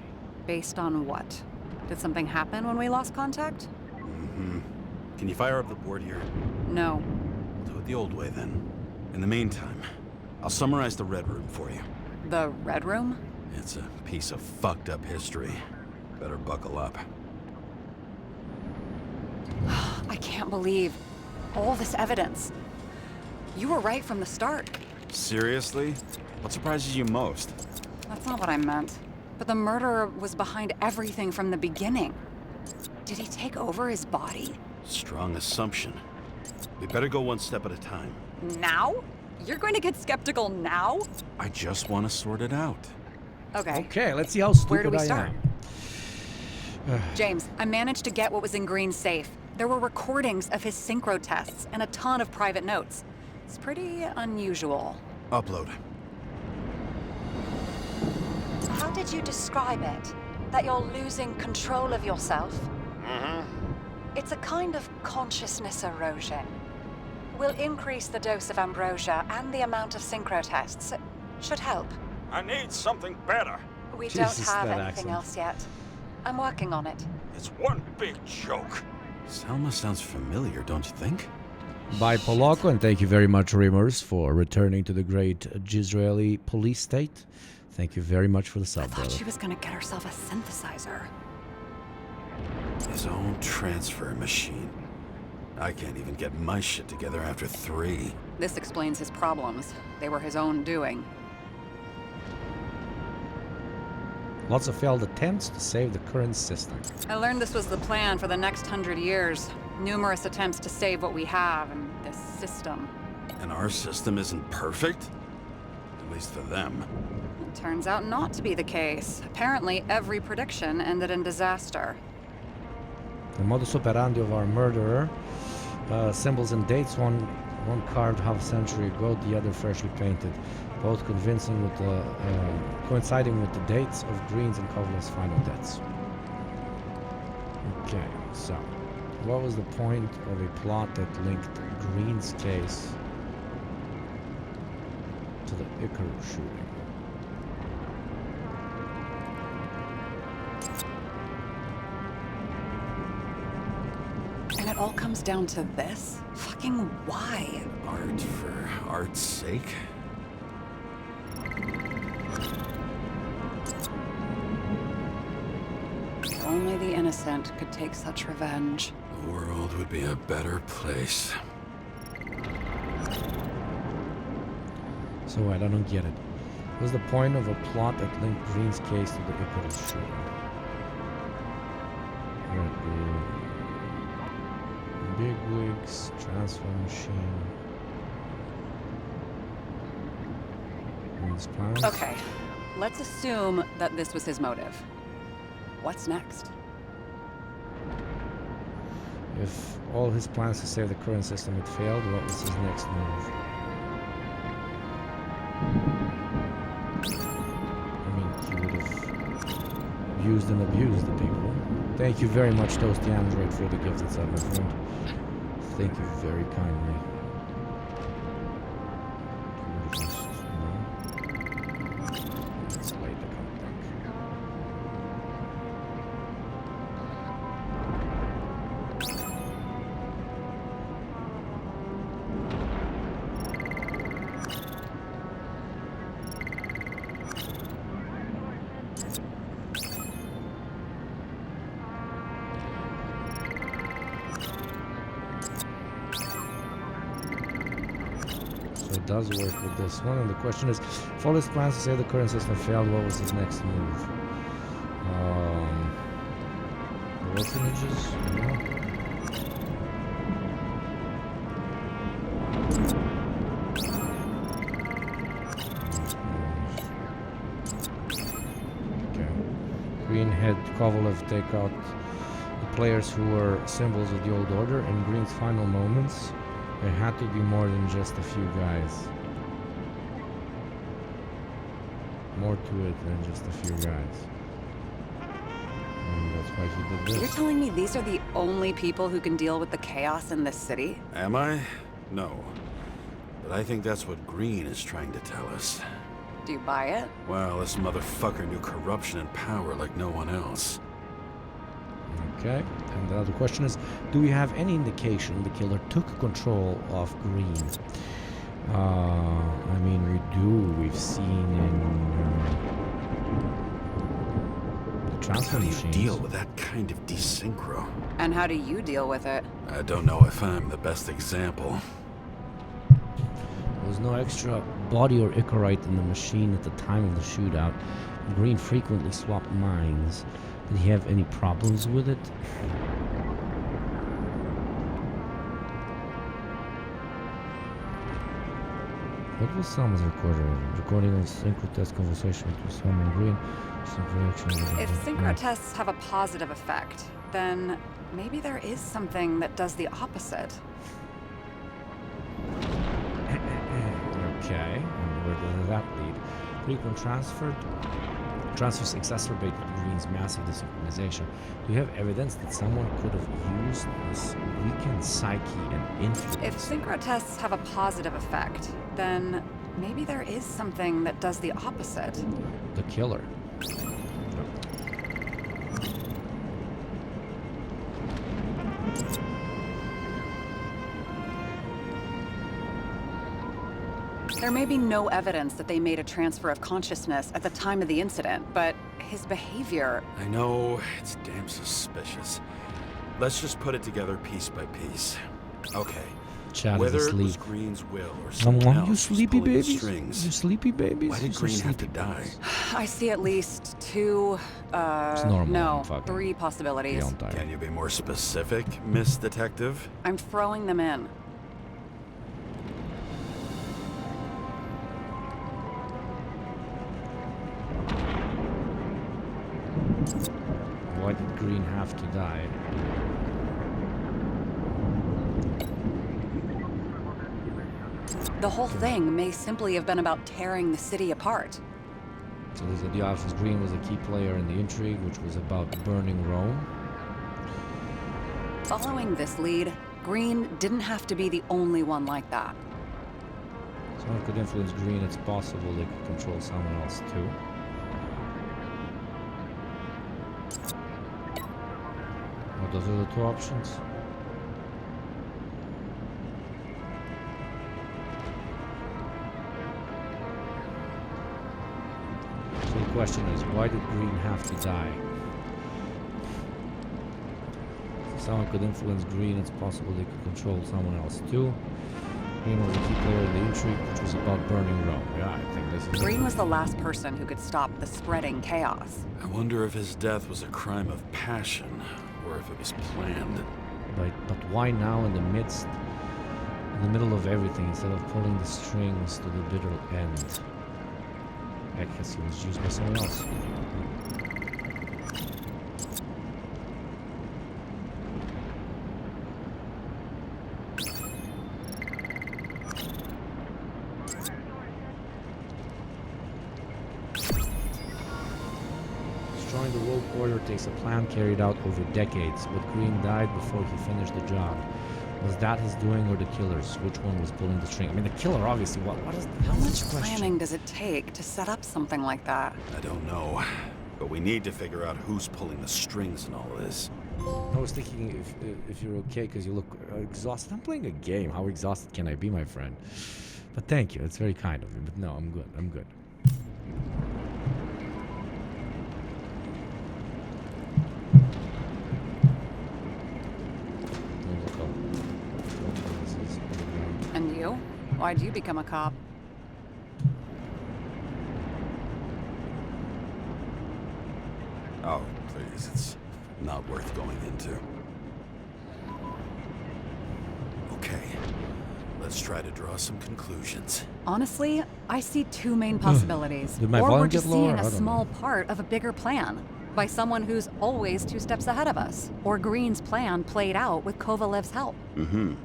S6: Based on what? Did something happen when we lost contact?
S2: Mm-hmm. Can you fire up the board here?
S6: No.
S2: We'll do it the old way then. In the meantime, I'll summarize the Red Room for you.
S6: The Red Room?
S2: It's a piece of fucked up history. Better buckle up.
S6: I can't believe all this evidence. You were right from the start.
S2: Seriously? What surprises you most?
S6: That's not what I meant. But the murderer was behind everything from the beginning. Did he take over his body?
S2: Strong assumption. We better go one step at a time.
S6: Now? You're going to get skeptical now?
S2: I just want to sort it out.
S6: Okay.
S1: Okay, let's see how stupid
S6: Where do we
S1: I
S6: start?
S1: am.
S6: James, I managed to get what was in Green's safe. There were recordings of his synchro tests and a ton of private notes. It's pretty unusual.
S2: Upload.
S9: How did you describe it? That you're losing control of yourself?
S7: Mm-hmm.
S9: It's a kind of consciousness erosion. We'll increase the dose of ambrosia and the amount of synchro tests. Should help.
S4: I need something better.
S9: We
S1: Jesus,
S9: don't have
S1: that
S9: anything
S1: accent.
S9: else yet. I'm working on it.
S4: It's one big joke.
S2: Selma sounds familiar, don't you think?
S1: Bye, Polako, and thank you very much, Rimers, for returning to the great Israeli police state. Thank you very much for the
S6: I
S1: sub,
S6: thought
S1: brother.
S6: she was gonna get herself a synthesizer.
S2: His own transfer machine. I can't even get my shit together after 3.
S6: This explains his problems. They were his own doing.
S1: Lots of failed attempts to save the current system.
S6: I learned this was the plan for the next 100 years. Numerous attempts to save what we have in this system.
S2: And our system isn't perfect? At least for them.
S6: It turns out not to be the case. Apparently, every prediction ended in disaster.
S1: The modus operandi of our murderer, symbols and dates, one carved half a century ago, the other freshly painted, both convincing with the coinciding with the dates of Green's and Kovala's final deaths. Okay, so what was the point of a plot that linked Green's case to the Icarus shooting?
S6: And it all comes down to this? Fucking why?
S2: Art for art's sake?
S6: If only the innocent could take such revenge.
S2: The world would be a better place.
S1: So wait, I don't get it. What was the point of a plot that linked Green's case to the Icarus shooting? Big wigs, transfer machine. Green's plans.
S6: Okay, let's assume that this was his motive. What's next?
S1: If all his plans to save the current system had failed, what was his next move? I mean, he would have used and abused the people. Thank you very much, Toasty Android, for the gift itself, my friend. Thank you very kindly. He would have just, Let's light the contact. it does work with this one. And the question is, if all his plans to save the current system failed, what was his next move? Orphanages? No. Green had Kovalev take out the players who were symbols of the old order. In Green's final moments, there had to be more than just a few guys. More to it than just a few guys. And that's why he did this.
S9: You're telling me these are the only people who can deal with the chaos in this city?
S2: Am I? No. But I think that's what Green is trying to tell us.
S9: Do you buy it?
S2: Well, this motherfucker knew corruption and power like no one else.
S1: Okay, and the other question is, do we have any indication the killer took control of Green? I mean, we do. We've seen in the transfer
S2: How do you
S1: machines.
S2: deal with that kind of desynchro?
S9: And how do you deal with it?
S2: I don't know if I'm the best example.
S1: There was no extra body or Icarite in the machine at the time of the shootout. Green frequently swapped mines. Did he have any problems with it? What was Salma's recorder? Recording of synchro test conversation between Salma and Green.
S9: If synchro tests have a positive effect, then maybe there is something that does the opposite.
S1: Okay, and where does that lead? Frequent transfers exacerbated Green's massive desynchronization. Do you have evidence that someone could have used this weakened psyche and influence?
S9: If synchro tests have a positive effect, then maybe there is something that does the opposite.
S1: The killer.
S9: There may be no evidence that they made a transfer of consciousness at the time of the incident, but his behavior...
S2: I know, it's damn suspicious. Let's just put it together piece by piece. Okay.
S1: Chad
S2: Whether
S1: is
S2: it was
S1: asleep.
S2: Green's will or someone else
S1: You
S2: was
S1: sleepy
S2: pulling the
S1: babies?
S2: strings.
S1: You sleepy babies?
S2: Why did
S1: You
S2: Green have to
S1: sleepy
S2: die?
S1: babies.
S9: I see at least two,
S1: normal,
S9: no,
S1: fucking-
S9: 3 possibilities.
S1: Don't die.
S2: Can you be more specific, Miss Detective?
S9: I'm throwing them in.
S1: Why did Green have to die?
S9: The whole thing may simply have been about tearing the city apart.
S1: So these are the options. Green was a key player in the intrigue, which was about burning Rome.
S9: Following this lead, Green didn't have to be the only one like that.
S1: Someone could influence Green. It's possible they could control someone else too. Well, those are the 2 options. So the question is, why did Green have to die? If someone could influence Green, it's possible they could control someone else too. Green was a key player in the intrigue, which was about burning Rome. Yeah, I think this is...
S9: Green was the last person who could stop the spreading chaos.
S2: I wonder if his death was a crime of passion, or if it was planned.
S1: But why now in the middle of everything, instead of pulling the strings to the bitter end? I guess he was used by someone else. Destroying the world order takes a plan carried out over decades, but Green died before he finished the job. Was that his doing or the killer's? Which one was pulling the string? I mean, the killer, obviously. What is the
S9: How much
S1: question?
S9: planning does it take to set up something like that?
S2: I don't know, but we need to figure out who's pulling the strings in all of this.
S1: I was thinking if you're okay, because you look exhausted. I'm playing a game. How exhausted can I be, my friend? But thank you. It's very kind of you. But no, I'm good. I'm good.
S9: And you?
S6: Why'd you become a cop?
S2: Oh, please, it's not worth going into. Okay, let's try to draw some conclusions.
S6: Honestly, I see two main possibilities.
S1: Did my
S6: Or
S1: volume
S6: we're
S1: get
S6: just
S1: lower?
S6: seeing
S1: I
S6: a
S1: don't know.
S6: small part of a bigger plan by someone who's always 2 steps ahead of us. Or Green's plan played out with Kovalev's help.
S2: Mm-hmm.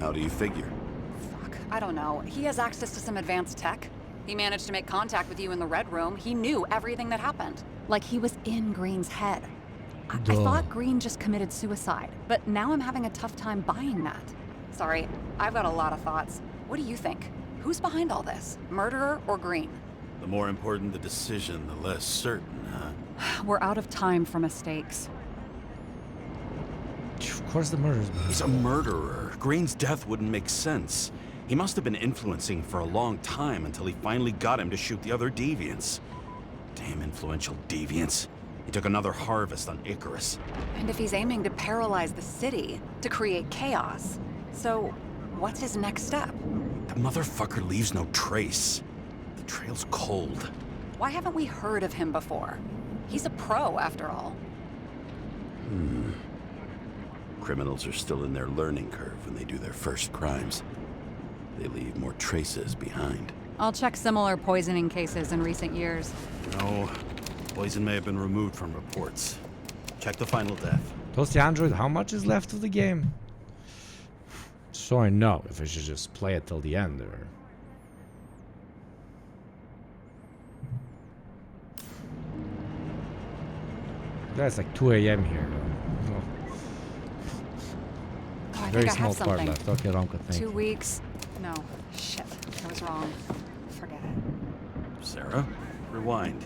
S2: How do you figure?
S6: Fuck, I don't know. He has access to some advanced tech. He managed to make contact with you in the Red Room. He knew everything that happened. Like he was in Green's head. I thought Green just committed suicide, but now I'm having a tough time buying that. Sorry, I've got a lot of thoughts. What do you think? Who's behind all this? Murderer or Green?
S2: The more important the decision, the less certain, huh?
S6: We're out of time for mistakes.
S1: Of course the murder's
S2: He's a murderer. Green's death wouldn't make sense. He must have been influencing for a long time until he finally got him to shoot the other deviants. Damn influential deviants. He took another harvest on Icarus.
S6: And if he's aiming to paralyze the city, to create chaos, so what's his next step?
S2: The motherfucker leaves no trace. The trail's cold.
S6: Why haven't we heard of him before? He's a pro, after all.
S2: Criminals are still in their learning curve when they do their first crimes. They leave more traces behind.
S6: I'll check similar poisoning cases in recent years.
S2: No, poison may have been removed from reports. Check the final death.
S1: Toasty Android, how much is left of the game? So I know if I should just play it till the end or... That's like 2 a.m. here.
S6: Oh, I
S1: Very
S6: think I
S1: small
S6: have
S1: part
S6: something.
S1: left. Okay, Romka, thank
S6: 2
S1: you.
S6: weeks. No, shit. I was wrong. Forget it.
S2: Sarah, rewind.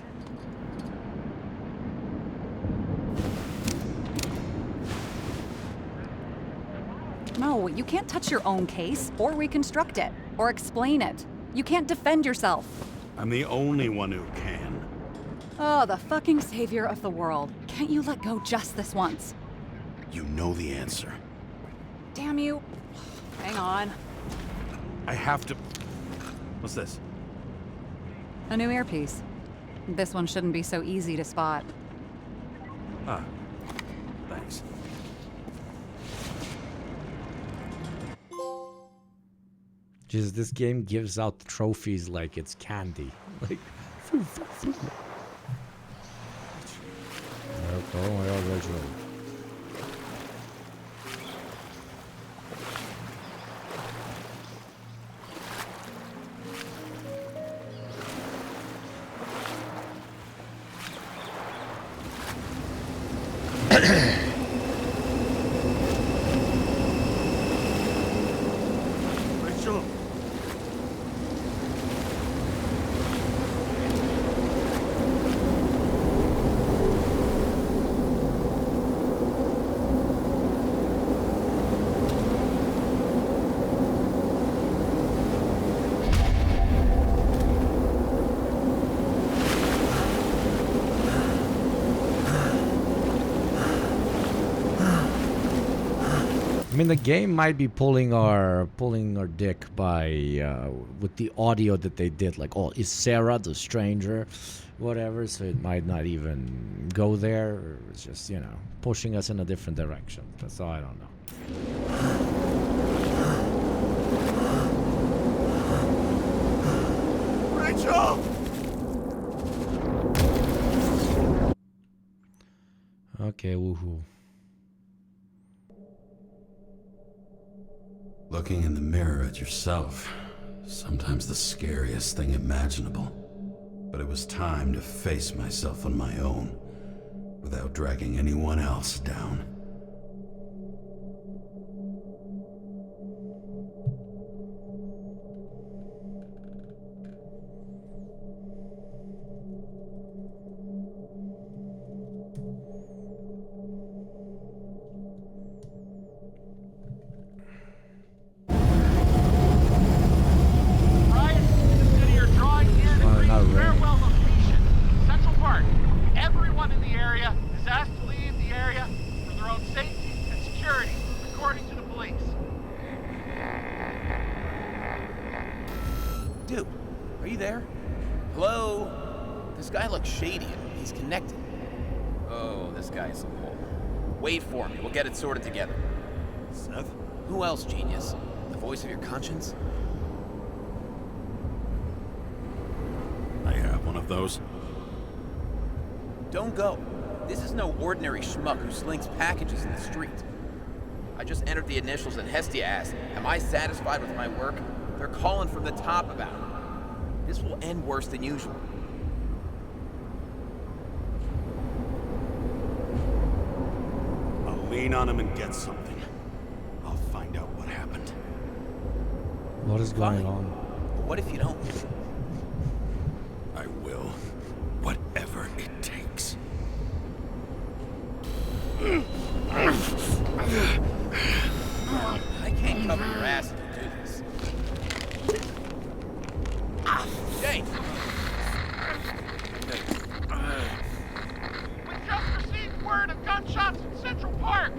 S6: No, you can't touch your own case, or reconstruct it, or explain it. You can't defend yourself.
S2: I'm the only one who can.
S6: Oh, the fucking savior of the world. Can't you let go just this once?
S2: You know the answer.
S6: Damn you. Hang on.
S2: I have to... What's this?
S6: A new earpiece. This one shouldn't be so easy to spot.
S2: Ah, thanks.
S1: Jesus, this game gives out trophies like it's candy. Like... Oh my god, Rachel.
S4: Rachel!
S1: I mean, the game might be pulling our dick by with the audio that they did. Like, oh, is Sarah the stranger, whatever. So it might not even go there. Or it's just, you know, pushing us in a different direction. That's all. I don't know.
S4: Rachel!
S1: Okay, woohoo.
S2: Looking in the mirror at yourself, sometimes the scariest thing imaginable. But it was time to face myself on my own, without dragging anyone else down.
S7: Farewell location, Central Park. Everyone in the area is asked to leave the area for their own safety and security, according to the police.
S3: there? Hello? This guy looks shady. He's connected. Oh, this guy's a hole. Wait for me. We'll get it sorted together.
S4: Seth?
S3: Who else, genius? The voice of your conscience?
S2: I have one of those.
S3: Don't go. This is no ordinary schmuck who slinks packages in the street. I just entered the initials and Hestia asked, am I satisfied with my work? They're calling from the top about it. This will end worse than usual.
S2: I'll lean on him and get something. I'll find out what happened.
S1: What is going
S3: Fine.
S1: on?
S3: But what if you don't?
S2: I will. Whatever it takes.
S3: I can't cover your ass if you do this. Jake!
S7: We just received word of gunshots in Central Park.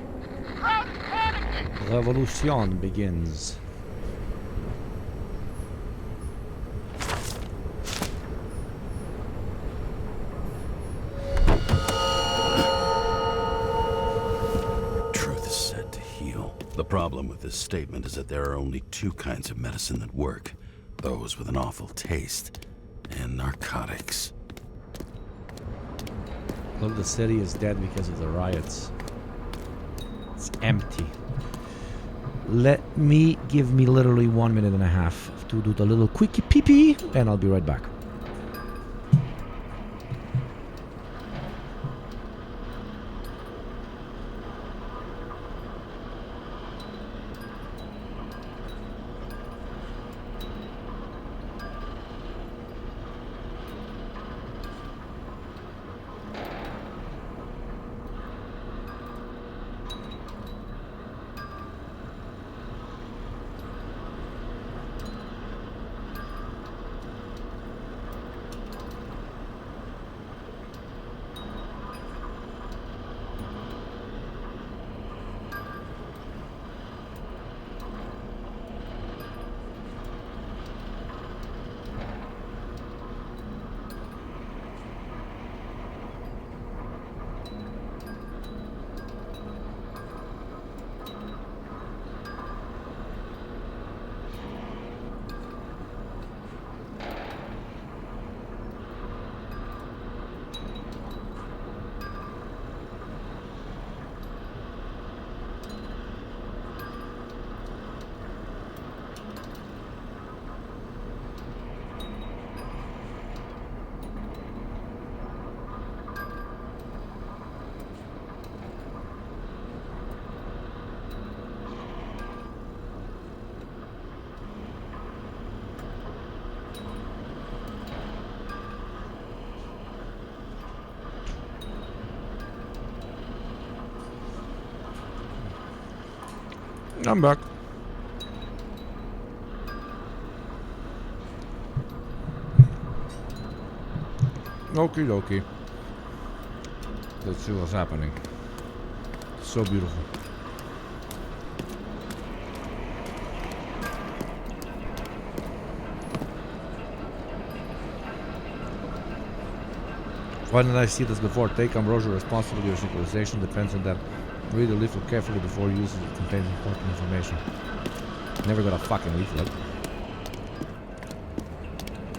S7: Crowd is panicking.
S1: Revolution begins.
S2: Truth is said to heal. The problem with this statement is that there are only two kinds of medicine that work. Those with an awful taste, and narcotics.
S1: Look, the city is dead because of the riots. It's empty. Give me literally 1 minute and a half to do the little quickie pee-pee, and I'll be right back. I'm back. Okie dokie. Let's see what's happening. So beautiful. Why didn't I see this before? Take ambrosia responsible for your synchronization depends on that. Read the leaflet carefully before using it. It contains important information. Never got a fucking leaflet.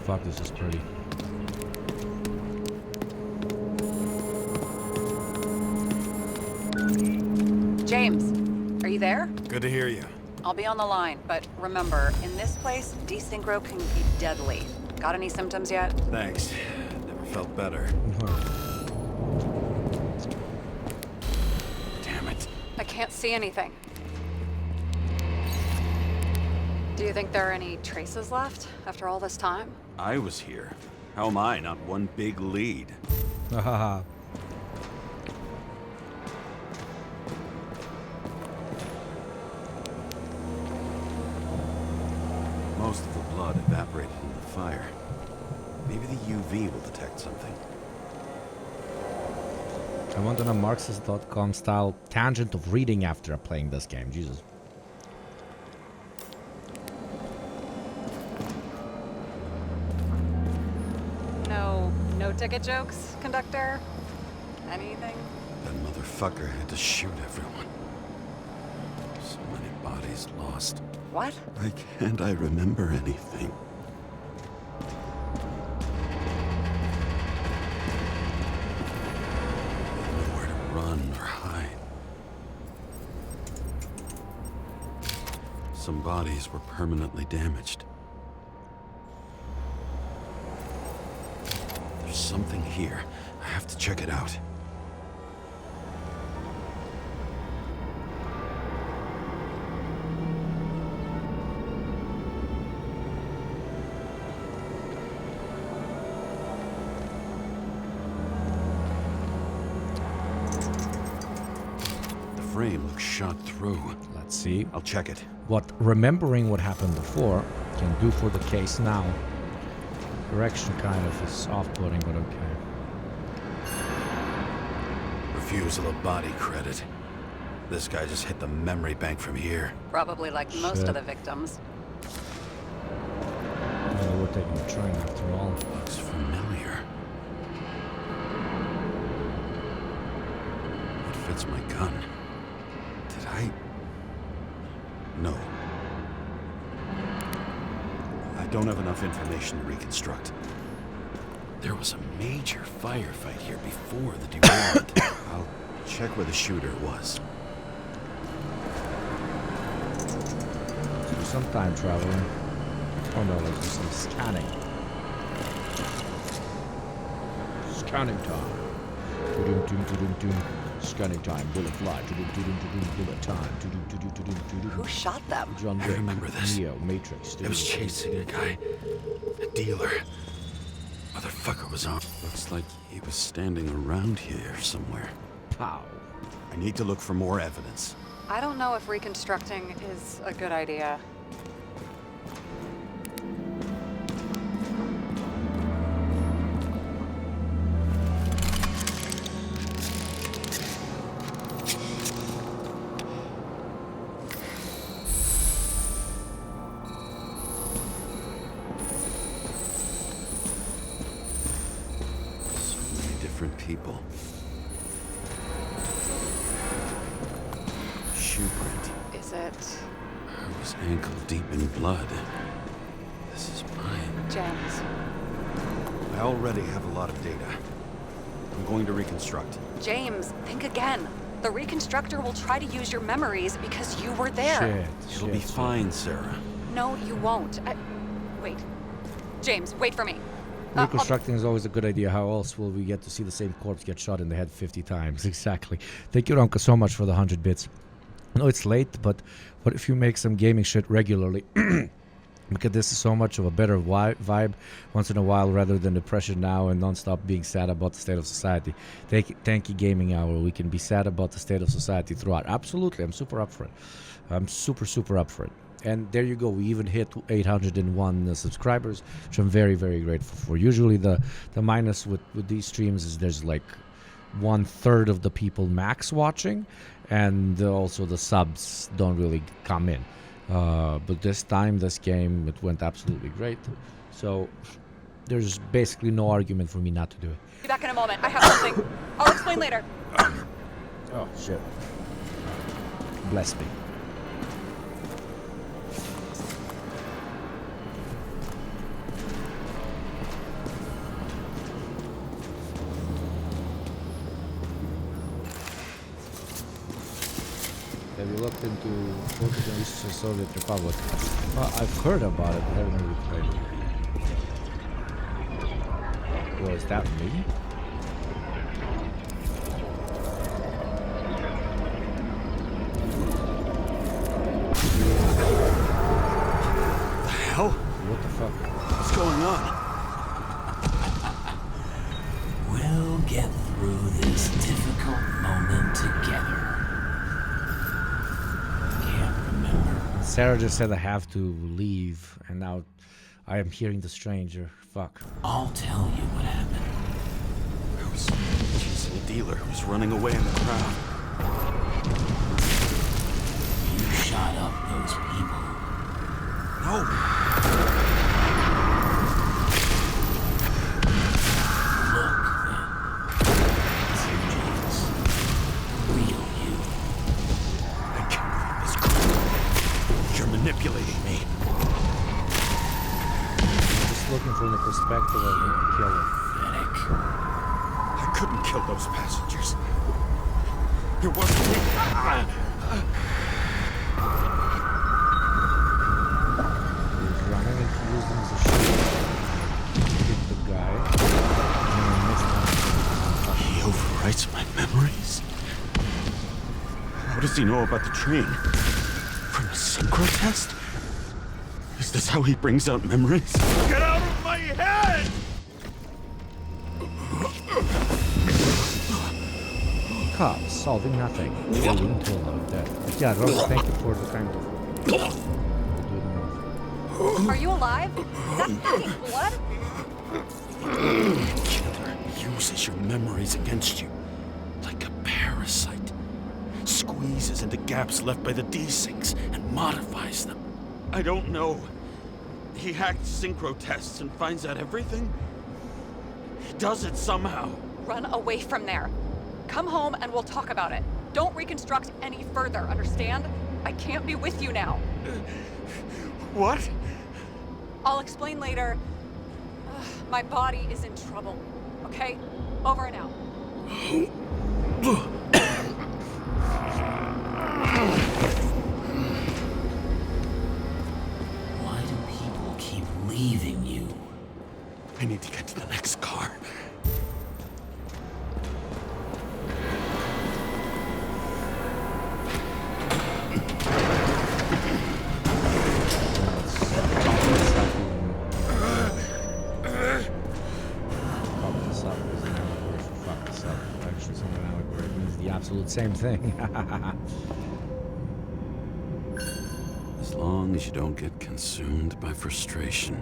S1: Fuck, this is pretty.
S9: James, are you there?
S2: Good to hear you.
S9: I'll be on the line, but remember, in this place, desynchro can be deadly. Got any symptoms yet?
S2: Thanks. Never felt better. Damn it.
S9: I can't see anything. Do you think there are any traces left after all this time?
S2: I was here. How am I not one big lead?
S1: Haha.
S2: Most of the blood evaporated in the fire. Maybe the UV will detect something.
S1: I want on a Marxist.com style tangent of reading after playing this game. Jesus.
S5: No ticket jokes, conductor? Anything?
S2: That motherfucker had to shoot everyone. So many bodies lost.
S9: What?
S2: Why can't I remember anything? Nowhere to run or hide. Some bodies were permanently damaged. There's something here. I have to check it out. The frame looks shot through.
S1: Let's see
S2: I'll check it.
S1: what remembering what happened before can do for the case now. Direction kind of is off-putting, but okay.
S2: Refusal of body credit. This guy just hit the memory bank from here.
S9: Probably like most
S1: Shit.
S9: of the victims.
S1: Well, we're taking the train after all.
S2: Looks familiar. It fits my gun. Did I? No. I don't have enough information to reconstruct. There was a major firefight here before the derailment. I'll check where the shooter was.
S1: Do some time traveling. Oh no, let's do some scanning. Scanning time. Tudum, tudum, tudum, tudum. Scanning time. Bullet fly. Tudum, tudum, tudum. Bullet time. Tudum, tudum, tudum, tudum.
S9: Who shot them?
S1: John
S2: I
S1: Wick,
S2: remember this.
S1: Neo, Matrix.
S2: It was chasing a guy. A dealer. Motherfucker was on. Looks like he was standing around here somewhere.
S1: Pow.
S2: I need to look for more evidence.
S9: I don't know if reconstructing is a good idea.
S2: So many different people. Shoe print.
S9: Is it
S2: I was ankle deep in blood. This is mine.
S9: James?
S2: I already have a lot of data. I'm going to reconstruct.
S9: James, think again. The reconstructor will try to use your memories because you were there.
S2: It'll be fine, Sarah.
S9: No, you won't. Wait. James, wait for me.
S1: Reconstructing is always a good idea. How else will we get to see the same corpse get shot in the head 50 times? Exactly. Thank you, Ronka, so much for the 100 bits. I know it's late, but what if you make some gaming shit regularly? Because this is so much of a better vibe once in a while rather than depression now and non-stop being sad about the state of society. Thank you, Gaming Hour. We can be sad about the state of society throughout. Absolutely. I'm super up for it. I'm super up for it. And there you go. We even hit 801 subscribers, which I'm very grateful for. Usually the minus with these streams is there's like 1/3 of the people max watching, and also the subs don't really come in. But this time, this game, it went absolutely great. So there's basically no argument for me not to do it.
S5: Be back in a moment. I have something. I'll explain later.
S1: Oh, shit. Bless me. Have you looked into focus on the Soviet Republic? Well, I've heard about it, but I haven't really played it. Well, is that me?
S2: The hell?
S1: What the fuck?
S2: What's going on?
S10: We'll get through this difficult moment together.
S1: Sarah just said I have to leave, and now I am hearing the stranger. Fuck.
S10: I'll tell you what happened.
S2: I was chasing a dealer who was running away in the crowd.
S10: You shot up those people.
S2: No!
S1: perspective of the killer.
S4: I couldn't kill those passengers. It wasn't me.
S1: He's running and using the shield. Hit the guy. And then missed him.
S4: He overwrites my memories? What does he know about the train? From a synchro test? Is this how he brings out memories? Get out of my head!
S1: Cops solving nothing, leading to a lot of death. Yeah, Robert, thank you for the kind of.
S5: Are you alive? Is that fucking blood?
S4: Killer uses your memories against you like a parasite. Squeezes into gaps left by the desyncs and modifies them. I don't know. He hacked synchro tests and finds out everything? He does it somehow.
S5: Run away from there. Come home and we'll talk about it. Don't reconstruct any further, understand? I can't be with you now.
S4: What?
S5: I'll explain later. My body is in trouble, okay? Over and out.
S10: Why do people keep leaving you?
S4: I need to get to the next car.
S1: Absolute same thing.
S2: As long as you don't get consumed by frustration.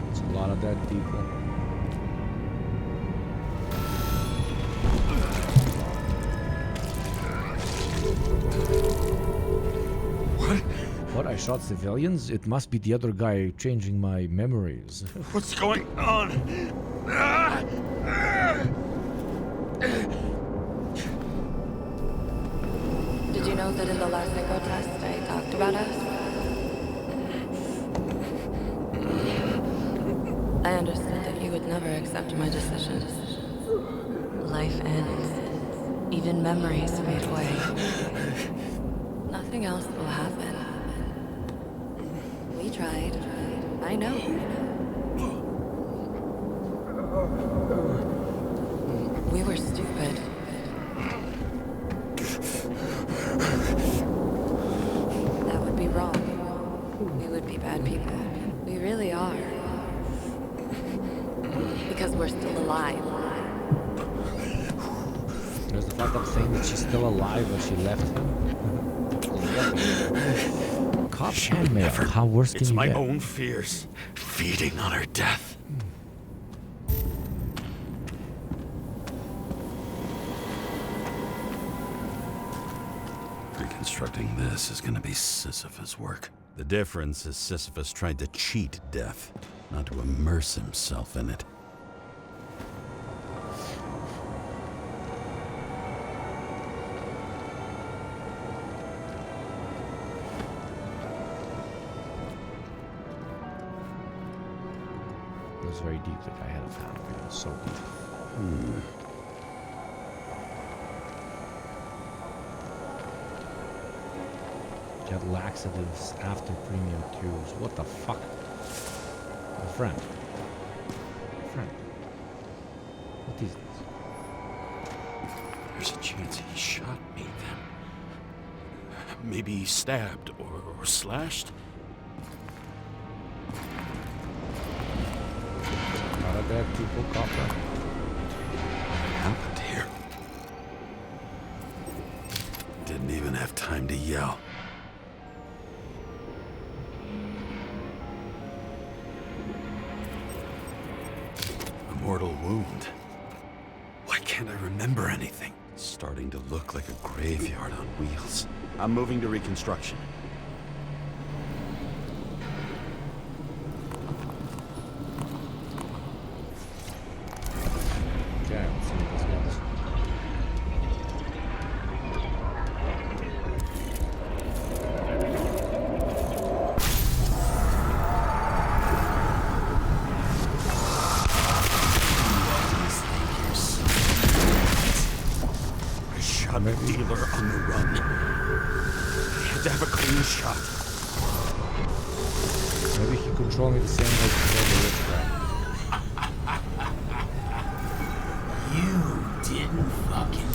S1: There's a lot of dead people. What? I shot civilians? It must be the other guy changing my memories.
S4: What's going on?
S11: Did you know that in the last synchro test I talked about us? I understood that you would never accept my decisions. Life ends. Even memories fade away. Nothing else will happen. We tried. I know. We were stupid. That would be wrong. We would be bad people. We really are. Because we're still alive.
S1: There's the fact of saying that she's still alive when she left him. Cop and mail. How worse can
S4: It's
S1: you
S4: my
S1: get?
S4: own fears feeding on her death.
S2: Reconstructing this is gonna be Sisyphus work. The difference is Sisyphus tried to cheat death, not to immerse himself in it.
S1: It was very deep. The guy had a family. It was so deep. Get laxatives after premium tubes. What the fuck? My friend. My friend. What is this?
S4: There's a chance he shot me then. Maybe stabbed or slashed.
S1: A lot of dead people, copper.
S2: What happened here? Didn't even have time to yell. A mortal wound. Why can't I remember anything? It's starting to look like a graveyard on wheels.
S4: I'm moving to reconstruction.
S1: Okay, let's see what this does.
S4: I'm a dealer on the run. I had to have a clean shot.
S1: Maybe he controlled me the same way he controlled the rich guy.
S10: You didn't fucking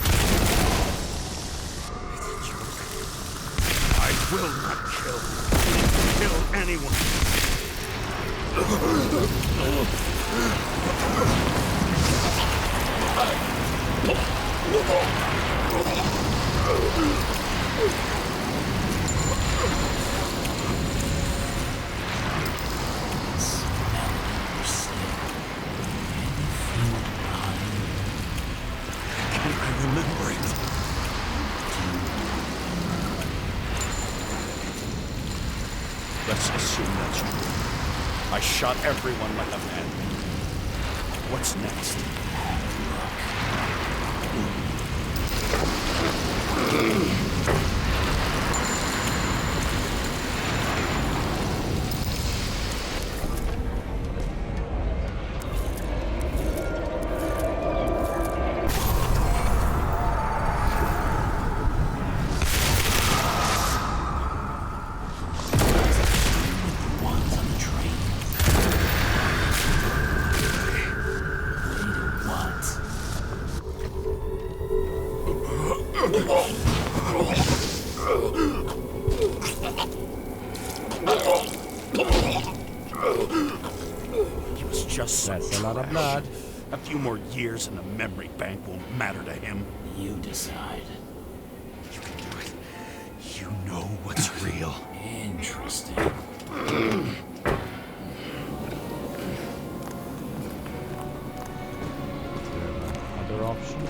S4: I will not kill anyone. I remember it. Let's assume that's true. I shot everyone like a man. What's next?
S10: ones on the train. Wait, what?
S4: He was just so
S1: That's a lot of
S4: trash.
S1: blood.
S4: A few more years and the memory bank won't matter to him.
S10: You decide.
S4: You can do it. You know what's real.
S10: Interesting.
S1: Other option.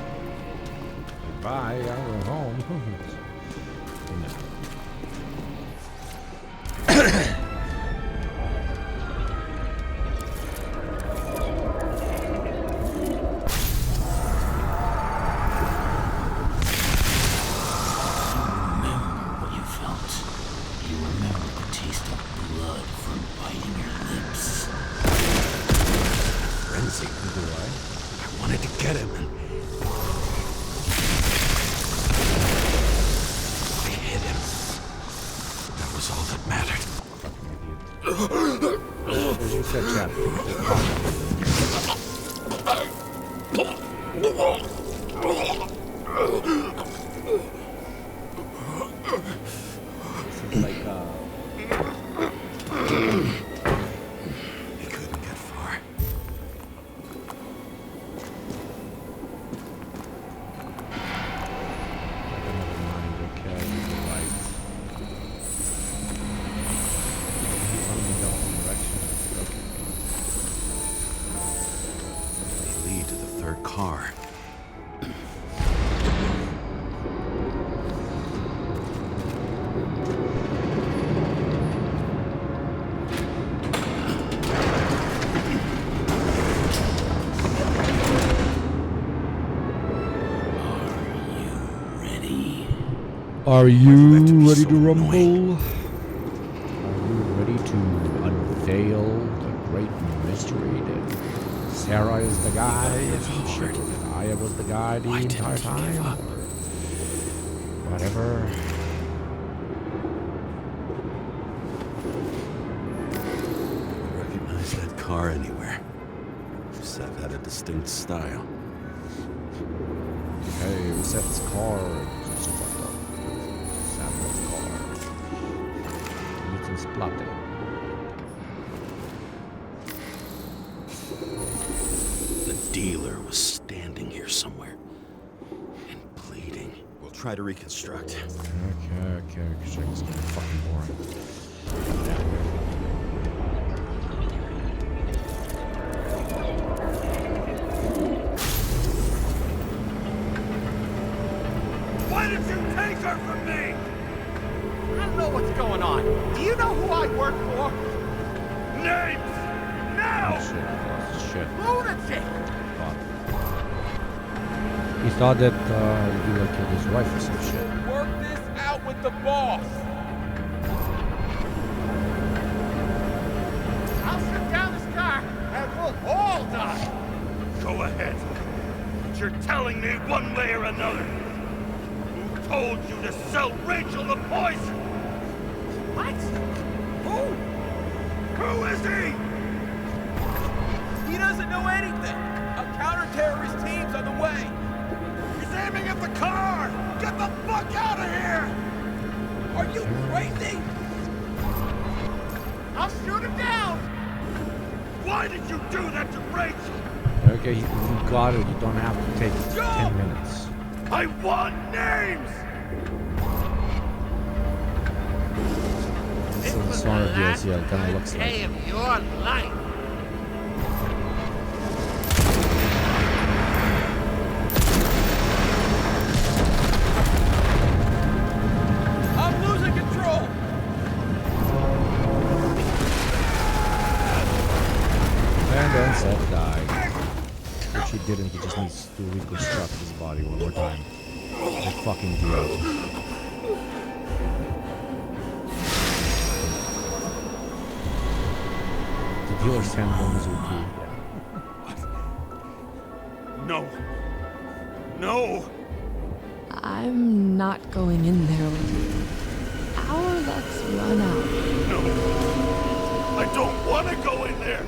S1: Bye, I'll go home.
S10: What you felt. You remember the taste of blood from biting your lips.
S4: Frenzy.
S1: Do I?
S4: I wanted to get him and I hit him. That was all that mattered.
S1: As you said, chap. Seems like,
S4: He couldn't get far.
S1: never mind, okay, you're right. He's on the opposite direction. Okay.
S2: They lead to the third car.
S1: Are
S4: Why'd you
S1: you
S4: have to be
S1: ready
S4: so
S1: to rumble?
S4: annoying?
S1: Are you ready to unveil the great mystery that Sarah is the guy and shit, and I was the guy the entire time? Or whatever.
S2: I recognize that car anywhere. Seth had a distinct style.
S1: Hey, we set this car. It's fucked up. Samuel's car. Need some splatting.
S4: The dealer was standing here somewhere and bleeding. We'll try to reconstruct.
S1: Okay. This is getting fucking boring.
S4: Why did you take her from me?
S3: I don't know what's going on. Do you know who I work for?
S4: Names!
S1: Oh
S4: Now!
S1: shit.
S3: Lunatic!
S1: He thought that you killed his wife or some shit.
S3: Work this out with the boss. I'll shut down this car and we'll all die.
S4: Go ahead. But you're telling me one way or another. told you to sell Rachel the poison!
S3: What?
S4: Who is he?
S3: He doesn't know anything. A counter-terrorist team's on the way.
S4: He's aiming at the car! Get the fuck out of here!
S3: Are you crazy? I'll shoot him down!
S4: Why did you do that to Rachel?
S1: Okay, you got it. You don't have to take 10 minutes.
S4: I want names!
S1: This is the song of DLC, it kind of looks like.
S3: Day of your life. I'm losing control.
S1: And then Seth died. Which he didn't, he just needs to reconstruct his body one more time. Big fucking deal. The dealer's handguns are too.
S4: No. No!
S11: I'm not going in there with you. Our luck's run out.
S4: No! I don't want to go in there!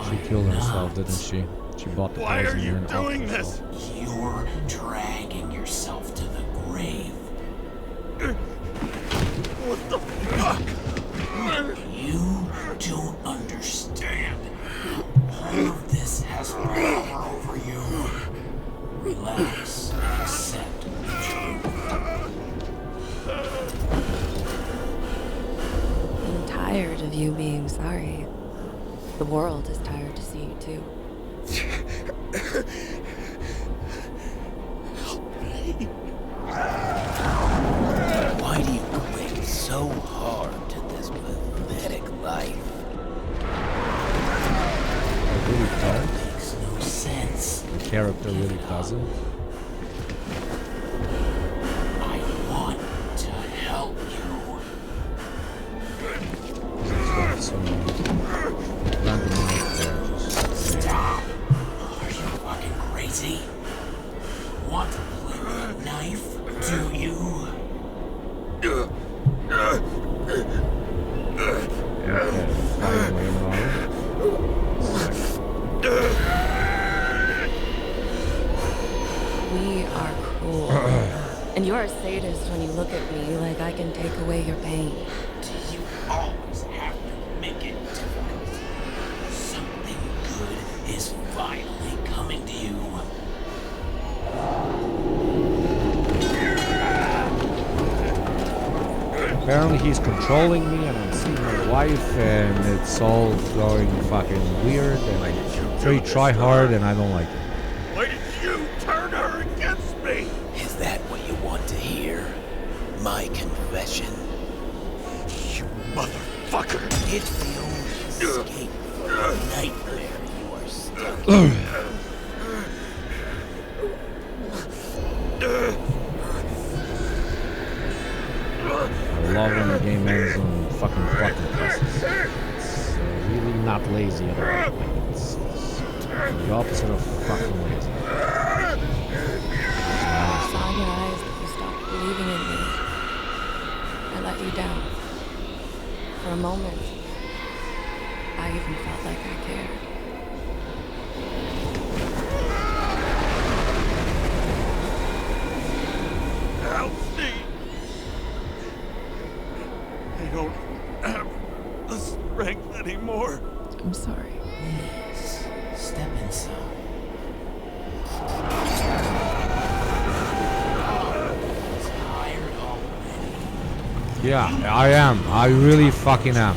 S1: She killed herself, didn't she? She bought the
S4: Why
S1: poison
S4: are you
S1: and
S4: doing
S1: offed
S4: this?
S1: herself.
S10: You're dragging yourself to the grave.
S4: What the fuck?
S10: You don't understand. All of this has power over you. Relax. Accept the truth.
S11: I'm tired of you being sorry. The world is tired to see you too.
S10: Why do you cling so hard to this pathetic life?
S1: I really don't.
S10: Makes no sense.
S1: The character really doesn't.
S10: I want to help you.
S1: So random knife there, just
S10: Stop! Are you fucking crazy? Want to play with a knife? Do you?
S1: okay, fire away around.
S11: We are cruel. And you're a sadist when you look at me like I can take away your pain.
S10: Do you always have to make it difficult? Something good is finally coming to you.
S1: Apparently he's controlling me and I'm seeing my wife and it's all going fucking weird and I very try hard and I don't like it.
S4: Why did you turn her against me?
S10: Is that what you want to hear? My confession?
S4: You motherfucker!
S10: It's the only escape from the nightmare you are stuck in.
S1: I love when the game ends on fucking button presses. It's really not lazy at all. Like, it's the opposite of fucking lazy.
S11: I saw in your eyes that you stopped believing in me. I let you down. For a moment, I even felt like I cared.
S4: Help me! I don't have the strength anymore.
S11: I'm sorry.
S10: Please, step inside. He's tired already.
S1: Yeah, I am. I really fucking am.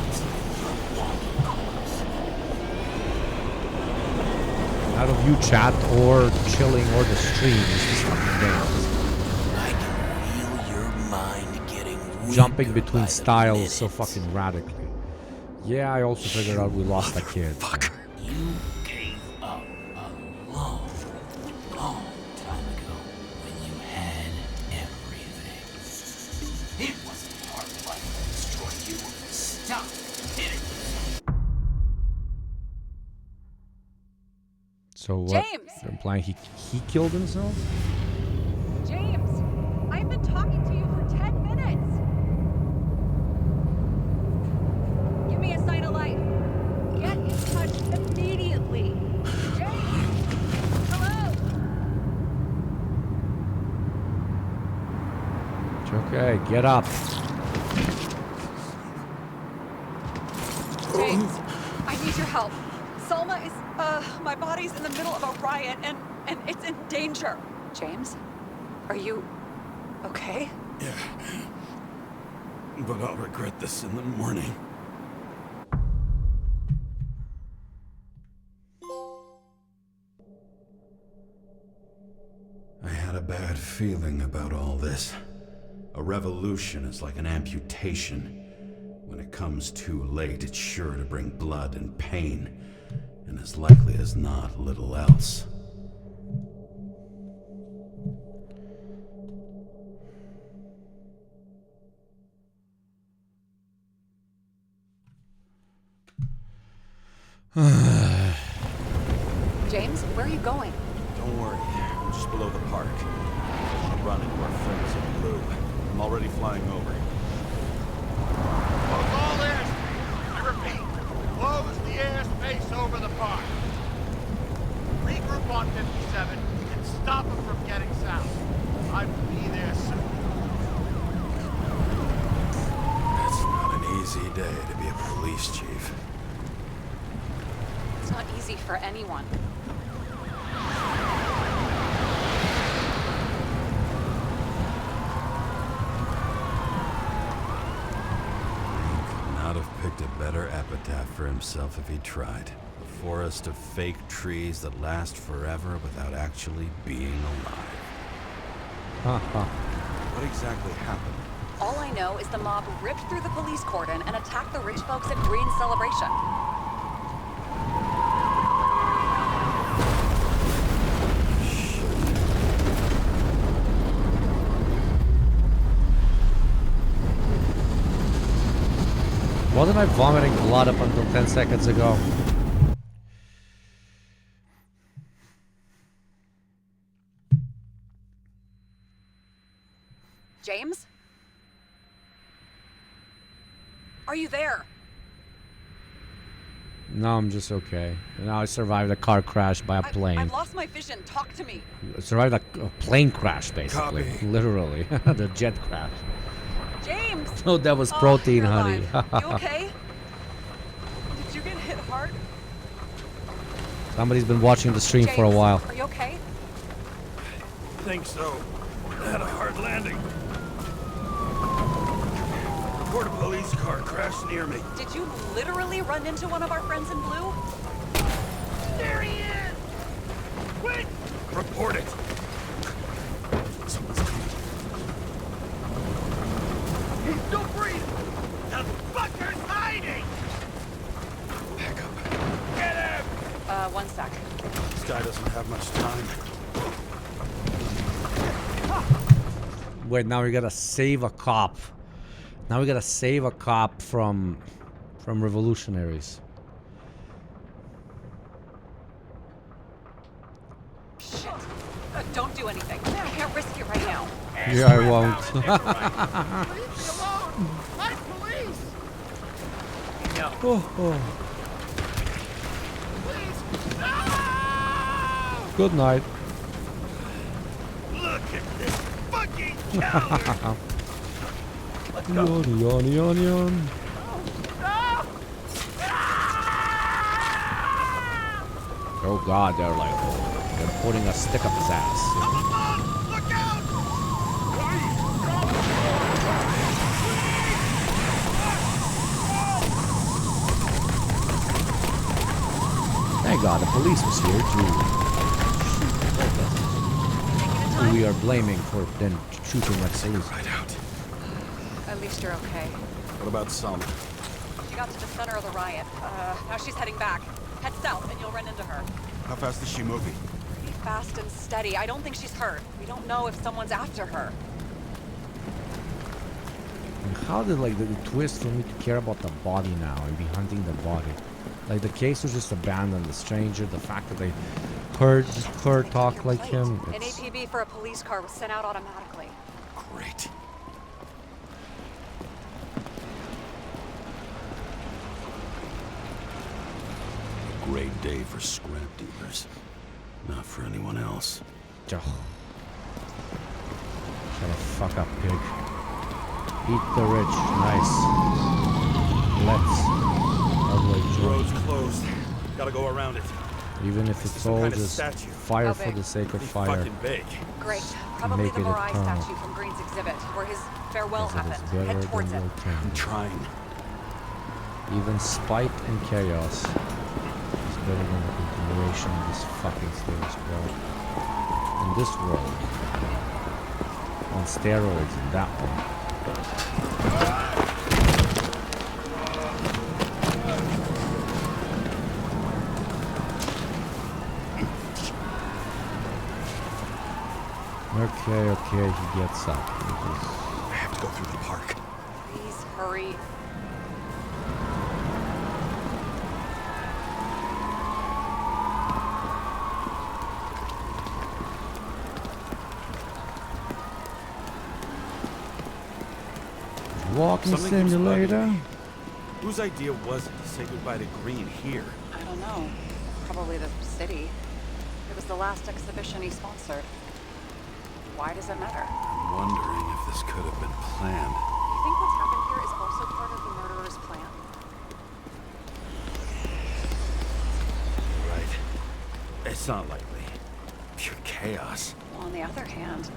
S1: Out of you chat or chilling or the stream is this fucking game.
S10: I can feel your mind getting
S1: Jumping
S10: weaker
S1: between
S10: by the
S1: styles so
S10: minute.
S1: fucking radically. Yeah, I also figured out we lost a kid.
S10: You gave up a long, long time ago when you had everything. It wasn't hard life that destroyed you. Stop hitting yourself.
S1: So what?
S5: James!
S1: You're implying he killed himself?
S5: James, I've been talking to you
S1: It's okay. Get up.
S5: James, I need your help. Salma is, my body's in the middle of a riot and it's in danger.
S9: James? Are you okay?
S4: Yeah. But I'll regret this in the morning.
S2: I had a bad feeling about all this. A revolution is like an amputation. When it comes too late, it's sure to bring blood and pain, and as likely as not, little else.
S9: James, where are you going?
S4: Don't worry, I'm just below the park. I'll run into our friends in blue. I'm already flying over.
S12: Close all airspace. I repeat, close the airspace over the park. Regroup on 57 and stop them from getting south. I will be there soon.
S2: It's not an easy day to be a police chief.
S9: It's not easy for anyone.
S2: Not have picked a better epitaph for himself if he tried. A forest of fake trees that last forever without actually being alive. What exactly happened?
S9: All I know is the mob ripped through the police cordon and attacked the rich folks at Green's celebration.
S1: Wasn't I vomiting blood up until 10 seconds ago?
S9: James? Are you there?
S1: No, I'm just okay. Now I survived a car crash by a plane.
S5: I've lost my vision. Talk to me.
S1: I survived a plane crash, basically.
S4: Copy.
S1: Literally. The jet crash.
S5: James!
S1: Oh, that was protein,
S5: you're
S1: honey.
S5: alive. You okay? Did you get hit hard?
S1: Somebody's been watching the stream for a
S5: James,
S1: while.
S5: Are you okay?
S4: I think so. I had a hard landing. Report a police car crashed near me.
S5: Did you literally run into one of our friends in blue?
S12: There he is! Quick!
S4: Report it. Someone's coming.
S12: He's still breathing! The fucker's hiding!
S4: Back up.
S12: Get him!
S9: One sec.
S4: This guy doesn't have much time.
S1: Wait, now we gotta save a cop. Now we gotta save a cop from revolutionaries.
S5: Shit. Don't do anything. I can't risk it right now.
S1: Yeah, I won't.
S12: Leave me alone! I'm police! No. Please! No!
S1: Good night.
S12: Look at this fucking coward! Let's go.
S1: Yon. Oh god, they're putting a stick up his ass.
S12: Look out!
S1: Thank god the police was here who we are blaming for then shooting at police.
S4: Right out.
S9: At least you're okay.
S4: What about Salma?
S5: She got to the center of the riot. Now she's heading back. Head south and you'll run into her.
S4: How fast is she moving?
S5: Be fast and steady. I don't think she's hurt. We don't know if someone's after her.
S1: And how did the twist for me to care about the body now and be hunting the body? Like the case was just abandoned, the stranger, the fact that they heard her talk like him.
S5: An APB for a police car was sent out automatically.
S4: Great. A great day for scrap dealers. Not for anyone else.
S1: Shut the fuck up, pig. Eat the rich. Nice. Let's. How do I
S4: The
S1: join?
S4: road's closed. Gotta go around it.
S1: Even if it's all just fire
S5: How
S1: for
S5: big?
S1: the sake of
S4: Pretty
S1: fire.
S4: fucking big.
S5: Great. Probably
S1: Make
S5: the
S1: it
S5: Morai
S1: eternal.
S5: statue from Green's exhibit, where his farewell
S1: Because it is
S5: happened.
S1: better
S5: Head towards
S1: than
S5: it.
S1: your turn.
S4: I'm trying.
S1: Even spite and chaos is better than the continuation of this fucking status quo. In this world. On steroids in that one. Okay, he gets up.
S4: I have to go through the park.
S5: Please hurry.
S1: Walking
S4: Something keeps
S1: simulator.
S4: bugging me. Whose idea was it to say goodbye to Green here?
S5: I don't know. Probably the city. It was the last exhibition he sponsored. Why does it matter?
S2: I'm wondering if this could have been planned.
S5: You think what's happened here is also part of the murderer's plan?
S4: Right. It's not likely. Pure chaos.
S5: Well, on the other hand,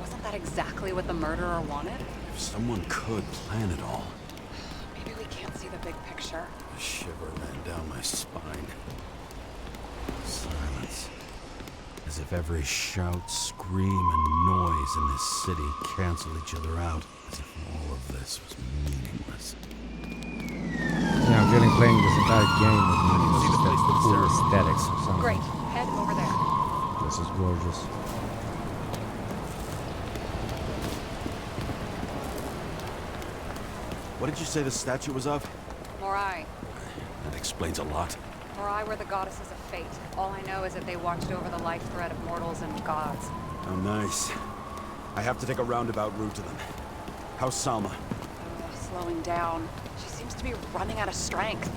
S5: wasn't that exactly what the murderer wanted?
S2: If someone could plan it all.
S5: Maybe we can't see the big picture.
S2: A shiver ran down my spine. Silence. As if every shout, scream, and noise in this city cancel each other out. As if all of this was meaningless.
S1: Yeah, I'm feeling playing this entire game with meaningless. Just that cool aesthetics or something.
S5: Great. Head over there.
S1: This is gorgeous.
S4: What did you say the statue was of?
S5: Morai.
S2: That explains a lot.
S5: Morai were the goddesses of fate. All I know is that they watched over the life thread of mortals and gods.
S4: Oh, nice. I have to take a roundabout route to them. How's Salma?
S5: Slowing down. She seems to be running out of strength.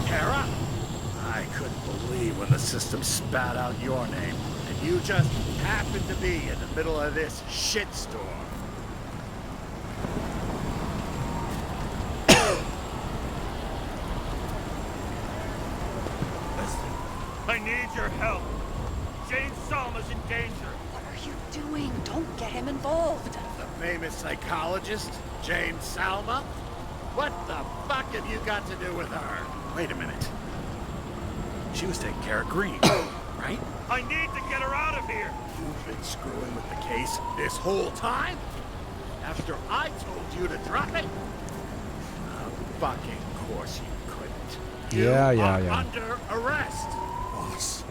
S12: Kara? I couldn't believe when the system spat out your name, and you just happened to be in the middle of this shitstorm. Listen, I need your help. Jane Salma's in danger.
S5: What are you doing? Don't get him involved.
S12: The famous psychologist, Jane Salma? What the fuck have you got to do with her? Wait a minute. She was taking care of Green, right? I need to get her out of here. You've been screwing with the case this whole time? After I told you to drop it? Of fucking course you couldn't. You
S1: Yeah.
S12: are under arrest. Boss.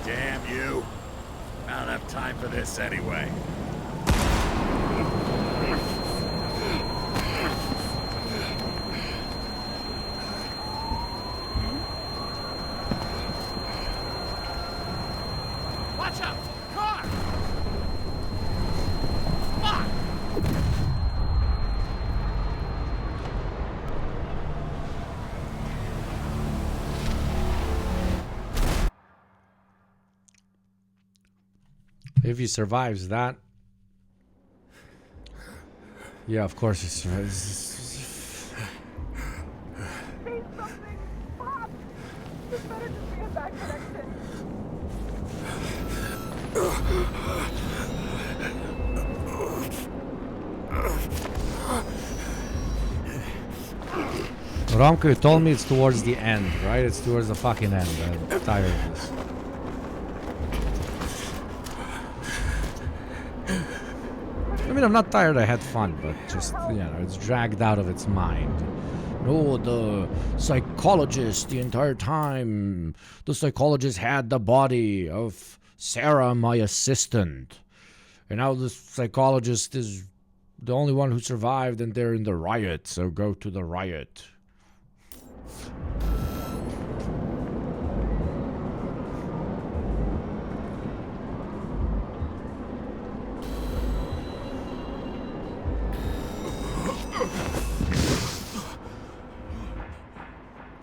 S12: Damn you. I don't have time for this anyway. Watch out! Car! Fuck!
S1: If he survives that. Yeah, of course he survives. Romko, you told me it's towards the end, right? It's towards the fucking end. I'm tired of this. I mean, I'm not tired, I had fun, but just, you know, it's dragged out of its mind. No, the psychologist the entire time. The psychologist had the body of Sarah, my assistant. And now the psychologist is the only one who survived and they're in the riot, so go to the riot.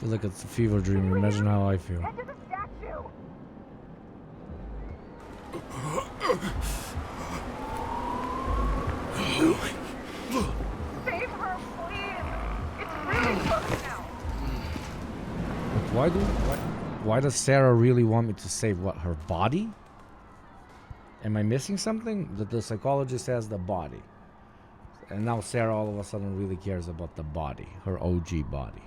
S1: feel like it's a fever dream. Imagine how I feel.
S8: Head to the statue! Save her, please! It's really close now!
S1: But why does Sarah really want me to save what, her body? Am I missing something? That the psychologist has the body. And now Sarah all of a sudden really cares about the body, her OG body.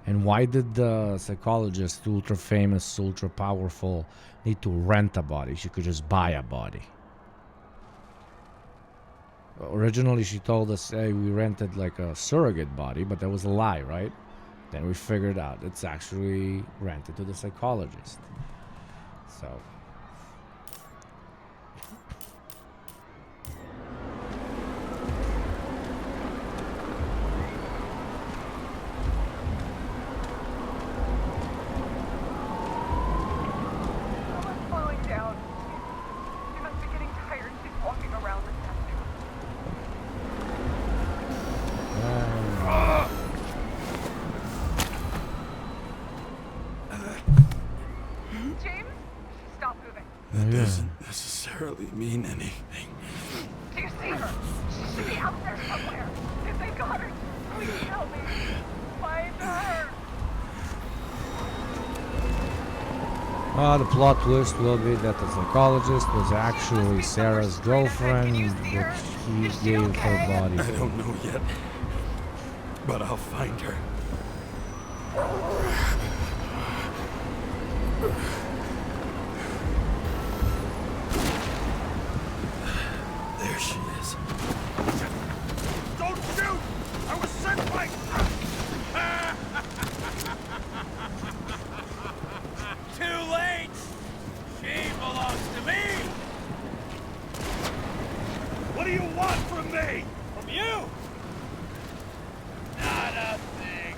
S1: And why did the psychologist, ultra famous, ultra powerful, need to rent a body? She could just buy a body. Originally she told us, hey, we rented like a surrogate body, but that was a lie, right? Then we figured out it's actually rented to the psychologist. So...
S8: Someone's slowing down. She must be getting tired. She's walking around the statue. James, stop moving.
S4: That doesn't necessarily mean anything.
S8: Do you see her? She should be out there somewhere. If they got her, please help me. Find her.
S1: The plot twist will be that the psychologist was actually Sarah's girlfriend, but he gave her body.
S4: I don't know yet, but I'll find her. There she is.
S12: Don't shoot! I was sent by...
S13: Too late! She belongs to me!
S12: What do you want from me?
S13: From you? Not a thing.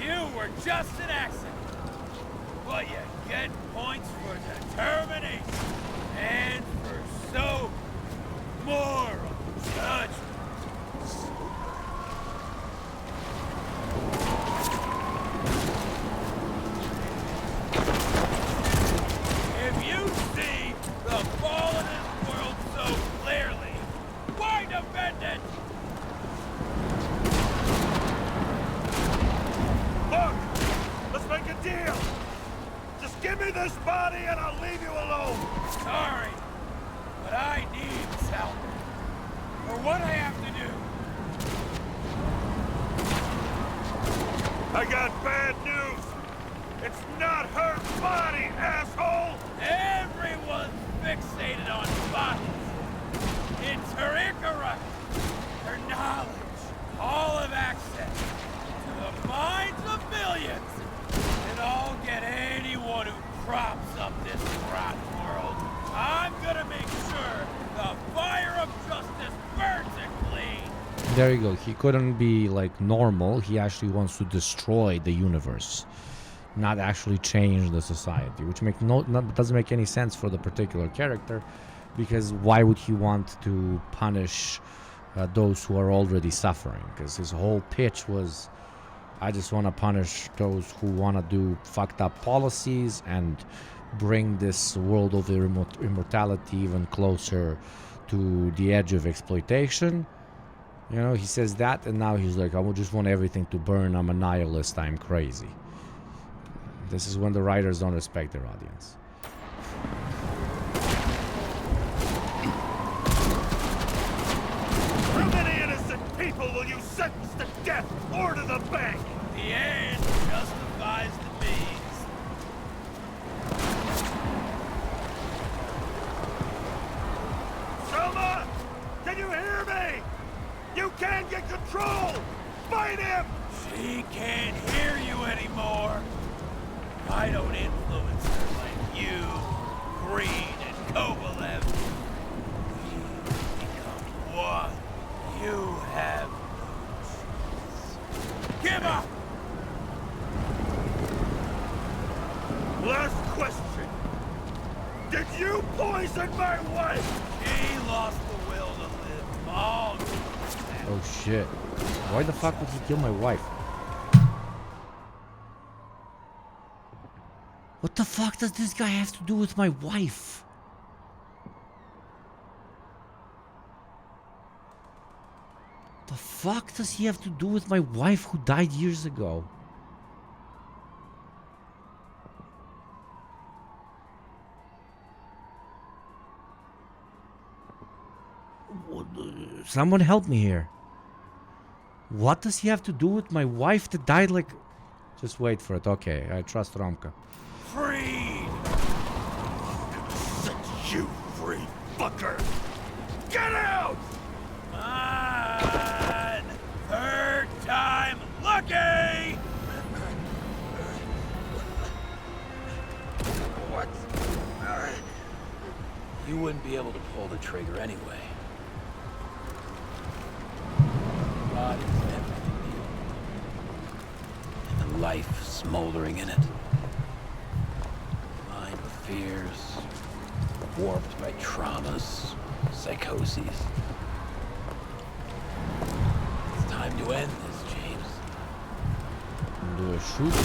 S13: You were just an accident. But you get points for determination and for so moral judgment. If you see the fall of this world so clearly, why defend it?
S12: Look! Let's make a deal! Just give me this body and I'll leave you alone!
S13: Sorry, but I need help. For what I have to do.
S12: I got bad news! It's not her body, asshole!
S13: Everyone's fixated on bodies. It's her Icarus, her knowledge, all of access to the minds of millions. And I'll get anyone who props up this rotten world. I'm gonna make sure the fire of justice burns it clean.
S1: There you go. He couldn't be like normal. He actually wants to destroy the universe, not actually change the society, which doesn't make any sense for the particular character, because why would he want to punish those who are already suffering? Because his whole pitch was, I just want to punish those who want to do fucked up policies and bring this world of immortality even closer to the edge of exploitation. You know, he says that, and now he's like, I just want everything to burn. I'm a nihilist. I'm crazy. This is when the writers don't respect their audience.
S12: How many innocent people will you sentence to death or to the bank?
S13: The end justifies the means.
S12: Selma! Can you hear me? You can't get control! Fight him!
S13: She can't hear you anymore. I don't influence her like you, Green, and Kovalev. We become one. You have no choice. Give up!
S12: Last question. Did you poison my wife?
S13: She lost the will to live long.
S1: Oh shit. Why the fuck would he kill my wife? What the fuck does this guy have to do with my wife? The fuck does he have to do with my wife who died years ago? Someone help me here. What does he have to do with my wife that died like... Just wait for it. Okay, I trust Romka.
S12: Free! Set you free, fucker! Get out!
S13: On! Third time lucky!
S10: What? You wouldn't be able to pull the trigger anyway. God is everything to you. And the life smoldering in it. Lined with fears, warped by traumas, psychoses. It's time to end this, James.
S1: Do a shoot?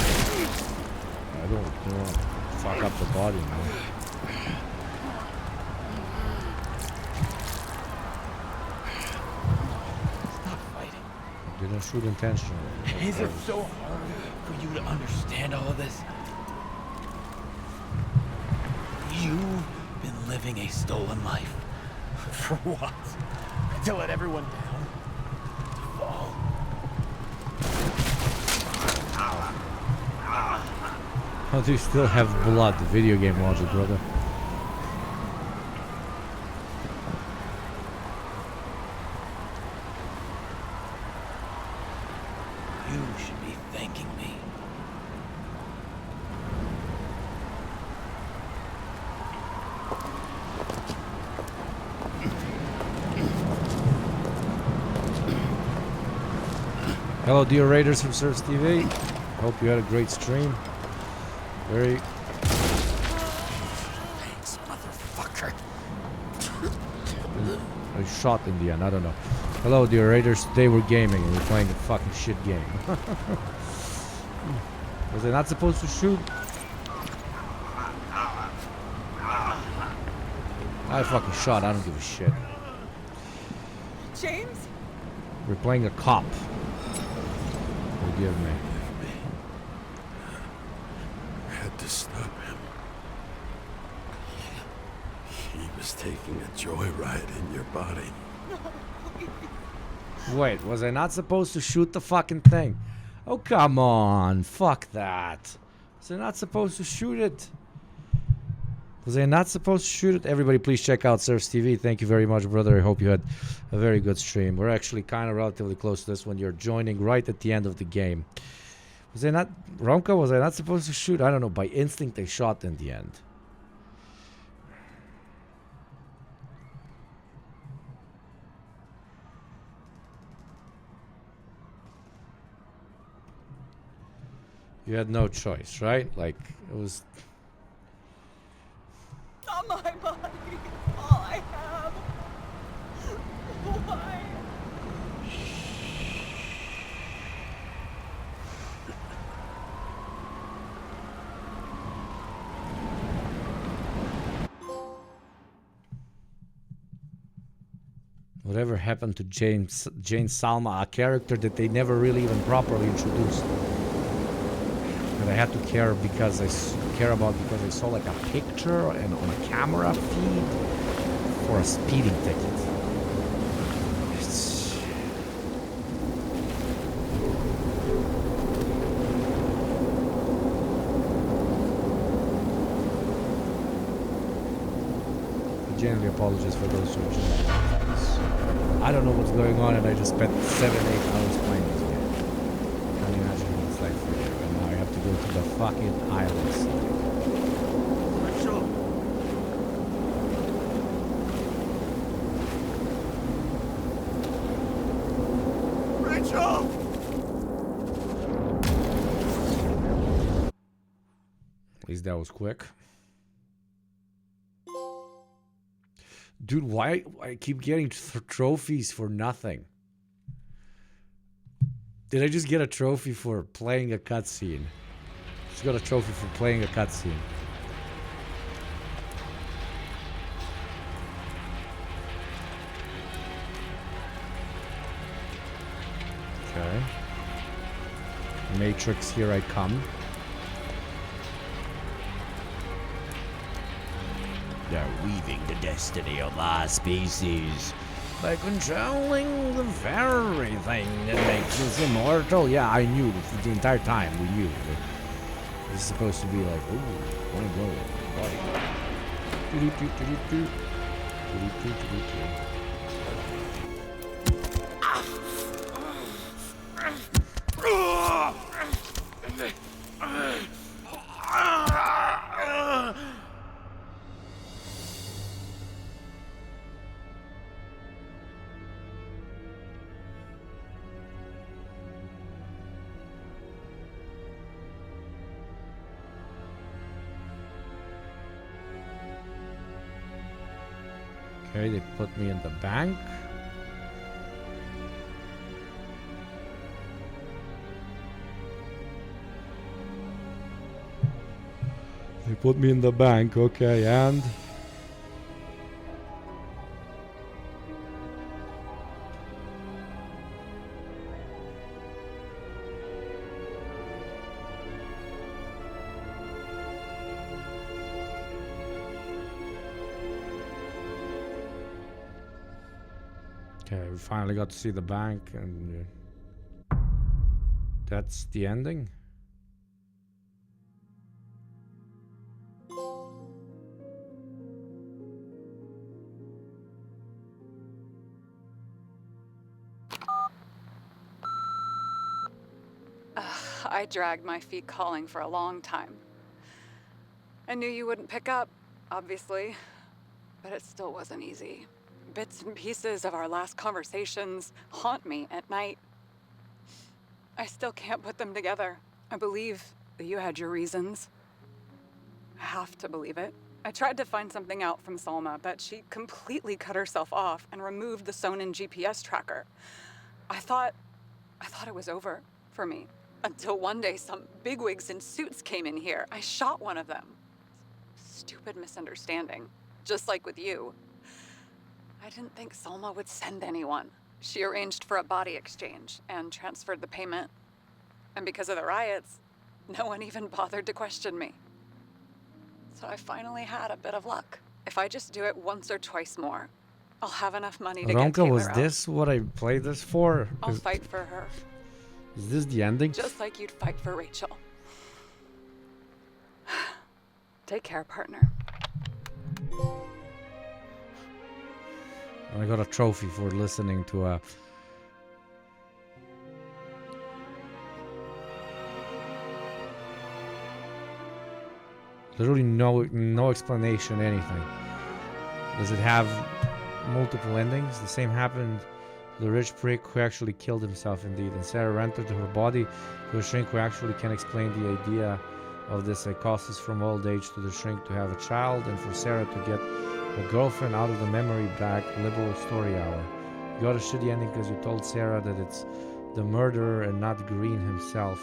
S1: I don't want to fuck up the body, man. Didn't shoot intentionally.
S10: Is it so hard for you to understand all of this? You've been living a stolen life.
S12: For what? To let everyone down?
S10: To fall.
S1: How do you still have blood? Video game logic, brother.
S10: You should be thanking me.
S1: Hello, dear Raiders from Surfs TV. Hope you had a great stream. Very...
S12: Thanks, motherfucker.
S1: I shot in the end, I don't know. Hello, dear Raiders. Today we're gaming and we're playing a fucking shit game. Was I not supposed to shoot? I fucking shot, I don't give a shit.
S5: James?
S1: We're playing a cop. Forgive me.
S2: I had to stop him. He was taking a joyride in your body.
S1: Wait, was I not supposed to shoot the fucking thing? Oh, come on. Fuck that. Was I not supposed to shoot it? Was I not supposed to shoot it? Everybody, please check out Surfs TV. Thank you very much, brother. I hope you had a very good stream. We're actually kind of relatively close to this when you're joining right at the end of the game. Was I not... Romka, was I not supposed to shoot? I don't know. By instinct, I shot in the end. You had no choice, right? Like, it was...
S5: Not my body. All I have. Why?
S1: Whatever happened to Jane Salma, a character that they never really even properly introduced. That I had to care because about because I saw like a picture and on a camera feed for a speeding ticket. It's... I genuinely apologize for those who I don't know what's going on and I just spent 7-8 hours playing this game. I can't imagine what it's like for you. And now I have to go to the fucking islands.
S12: Rachel!
S1: At least that was quick. Dude, why I keep getting trophies for nothing? Did I just get a trophy for playing a cutscene? Just got a trophy for playing a cutscene. Okay. Matrix, here I come. They're weaving the destiny of our species by controlling the very thing that makes us immortal. Yeah, I knew the entire time. We knew. This is supposed to be like, ooh, mind blowing, body. Okay, they put me in the bank. They put me in the bank, okay, and... Okay, we finally got to see the bank, and that's the ending.
S5: I dragged my feet calling for a long time. I knew you wouldn't pick up, obviously, but it still wasn't easy. Bits and pieces of our last conversations haunt me at night. I still can't put them together. I believe that you had your reasons. I have to believe it. I tried to find something out from Salma, but she completely cut herself off and removed the Sonin GPS tracker. I thought it was over for me. Until one day some bigwigs in suits came in here. I shot one of them. Stupid misunderstanding. Just like with you. I didn't think Salma would send anyone. She arranged for a body exchange and transferred the payment. And because of the riots, no one even bothered to question me. So I finally had a bit of luck. If I just do it once or twice more, I'll have enough money to get Taylor
S1: was
S5: out.
S1: this what I played this for?
S5: I'll fight for her.
S1: Is this the ending?
S5: Just like you'd fight for Rachel. Take care, partner.
S1: I got a trophy for listening to a... Literally no explanation, anything. Does it have multiple endings? The same happened to the rich prick who actually killed himself indeed, and Sarah rented her body to a shrink who actually can explain the idea of the psychosis from old age to the shrink to have a child, and for Sarah to get a girlfriend out of the memory back. Liberal story hour. You got a shitty ending because you told Sarah that it's the murderer and not Green himself.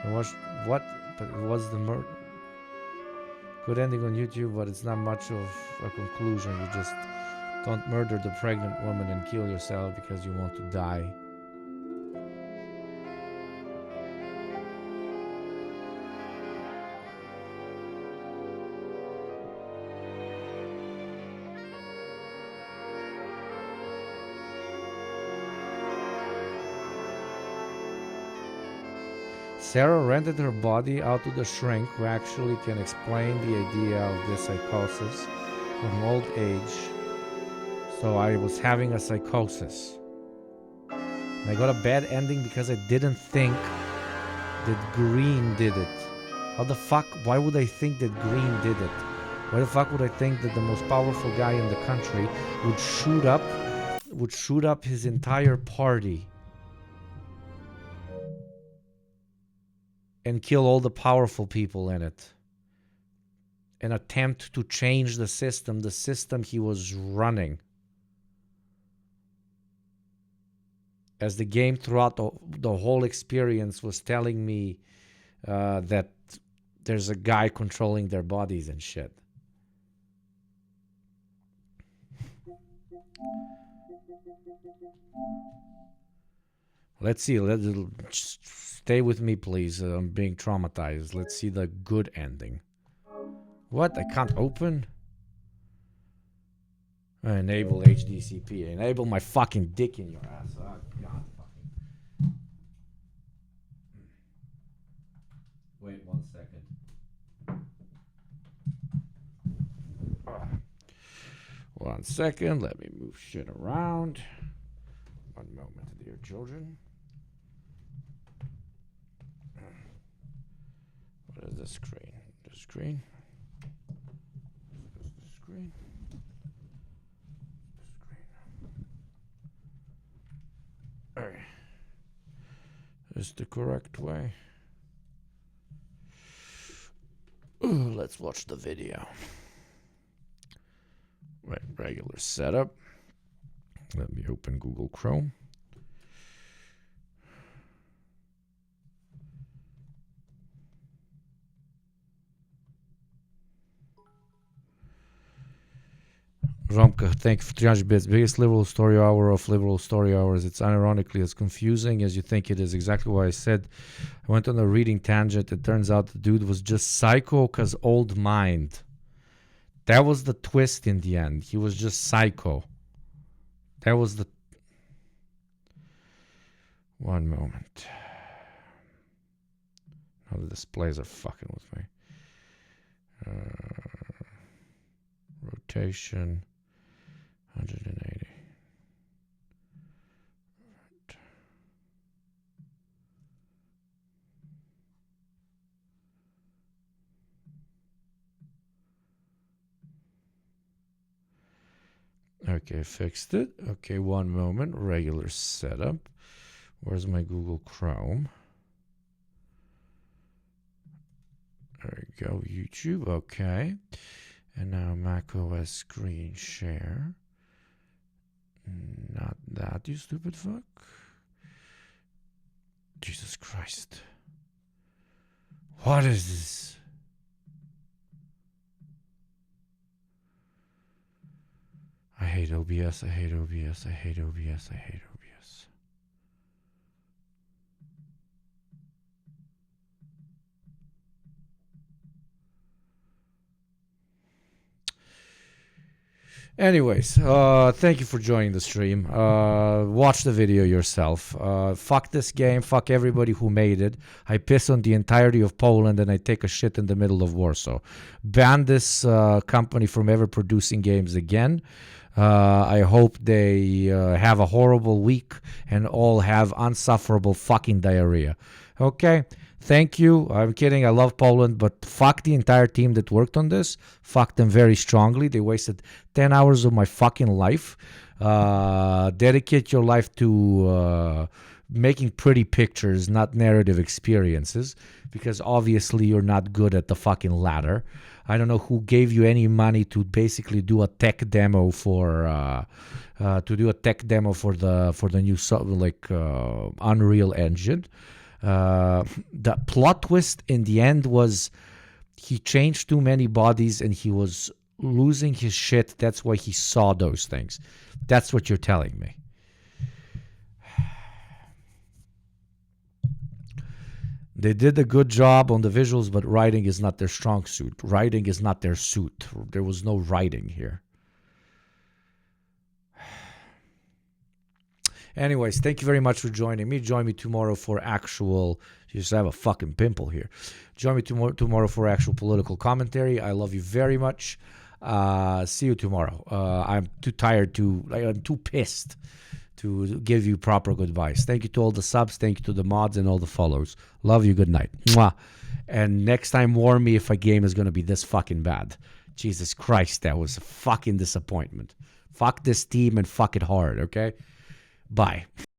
S1: So what? But it was the murder. Good ending on YouTube, but it's not much of a conclusion. You just don't murder the pregnant woman and kill yourself because you want to die. Sarah rented her body out to the shrink who actually can explain the idea of this psychosis from old age. So I was having a psychosis. And I got a bad ending because I didn't think that Green did it. How the fuck? Why would I think that Green did it? Why the fuck would I think that the most powerful guy in the country would shoot up his entire party and kill all the powerful people in it? An attempt to change the system he was running. As the game throughout the whole experience was telling me that there's a guy controlling their bodies and shit. Let's see. Stay with me, please. I'm being traumatized. Let's see the good ending. What? I can't open? Enable HDCP. Enable my fucking dick in your ass. Oh, God. Fucking. Wait 1 second. One second. Let me move shit around. One moment, dear children. What is the screen? The screen? The screen? Alright. Is the correct way? Ooh, let's watch the video. Right, regular setup. Let me open Google Chrome. Romka, thank you for 300 bits. Biggest liberal story hour of liberal story hours. It's unironically as confusing as you think it is. Exactly what I said. I went on a reading tangent. It turns out the dude was just psycho because old mind. That was the twist in the end. He was just psycho. That was the... One moment. Now the displays are fucking with me. Rotation. 180. Okay, fixed it. Okay, one moment. Regular setup. Where's my Google Chrome? There we go. YouTube. Okay. And now Mac OS screen share. Not that, you stupid fuck. Jesus Christ. What is this? I hate OBS, I hate OBS, I hate OBS, I hate OBS. Anyways, thank you for joining the stream. Watch the video yourself. Fuck this game. Fuck everybody who made it. I piss on the entirety of Poland and I take a shit in the middle of Warsaw. Ban this company from ever producing games again. I hope they have a horrible week and all have unsufferable fucking diarrhea. Okay? Thank you. I'm kidding. I love Poland, but fuck the entire team that worked on this. Fuck them very strongly. They wasted 10 hours of my fucking life. Dedicate your life to making pretty pictures, not narrative experiences, because obviously you're not good at the fucking latter. I don't know who gave you any money to basically do a tech demo for the new Unreal Engine. The plot twist in the end was he changed too many bodies and he was losing his shit. That's why he saw those things. That's what you're telling me. They did a good job on the visuals, but writing is not their strong suit. Writing is not their suit. There was no writing here. Anyways, thank you very much for joining me. Join me tomorrow for actual... You just have a fucking pimple here. Join me tomorrow for actual political commentary. I love you very much. See you tomorrow. I'm too tired I'm too pissed to give you proper good advice. Thank you to all the subs. Thank you to the mods and all the follows. Love you. Good night. Mwah. And next time, warn me if a game is going to be this fucking bad. Jesus Christ, that was a fucking disappointment. Fuck this team and fuck it hard, okay? Bye.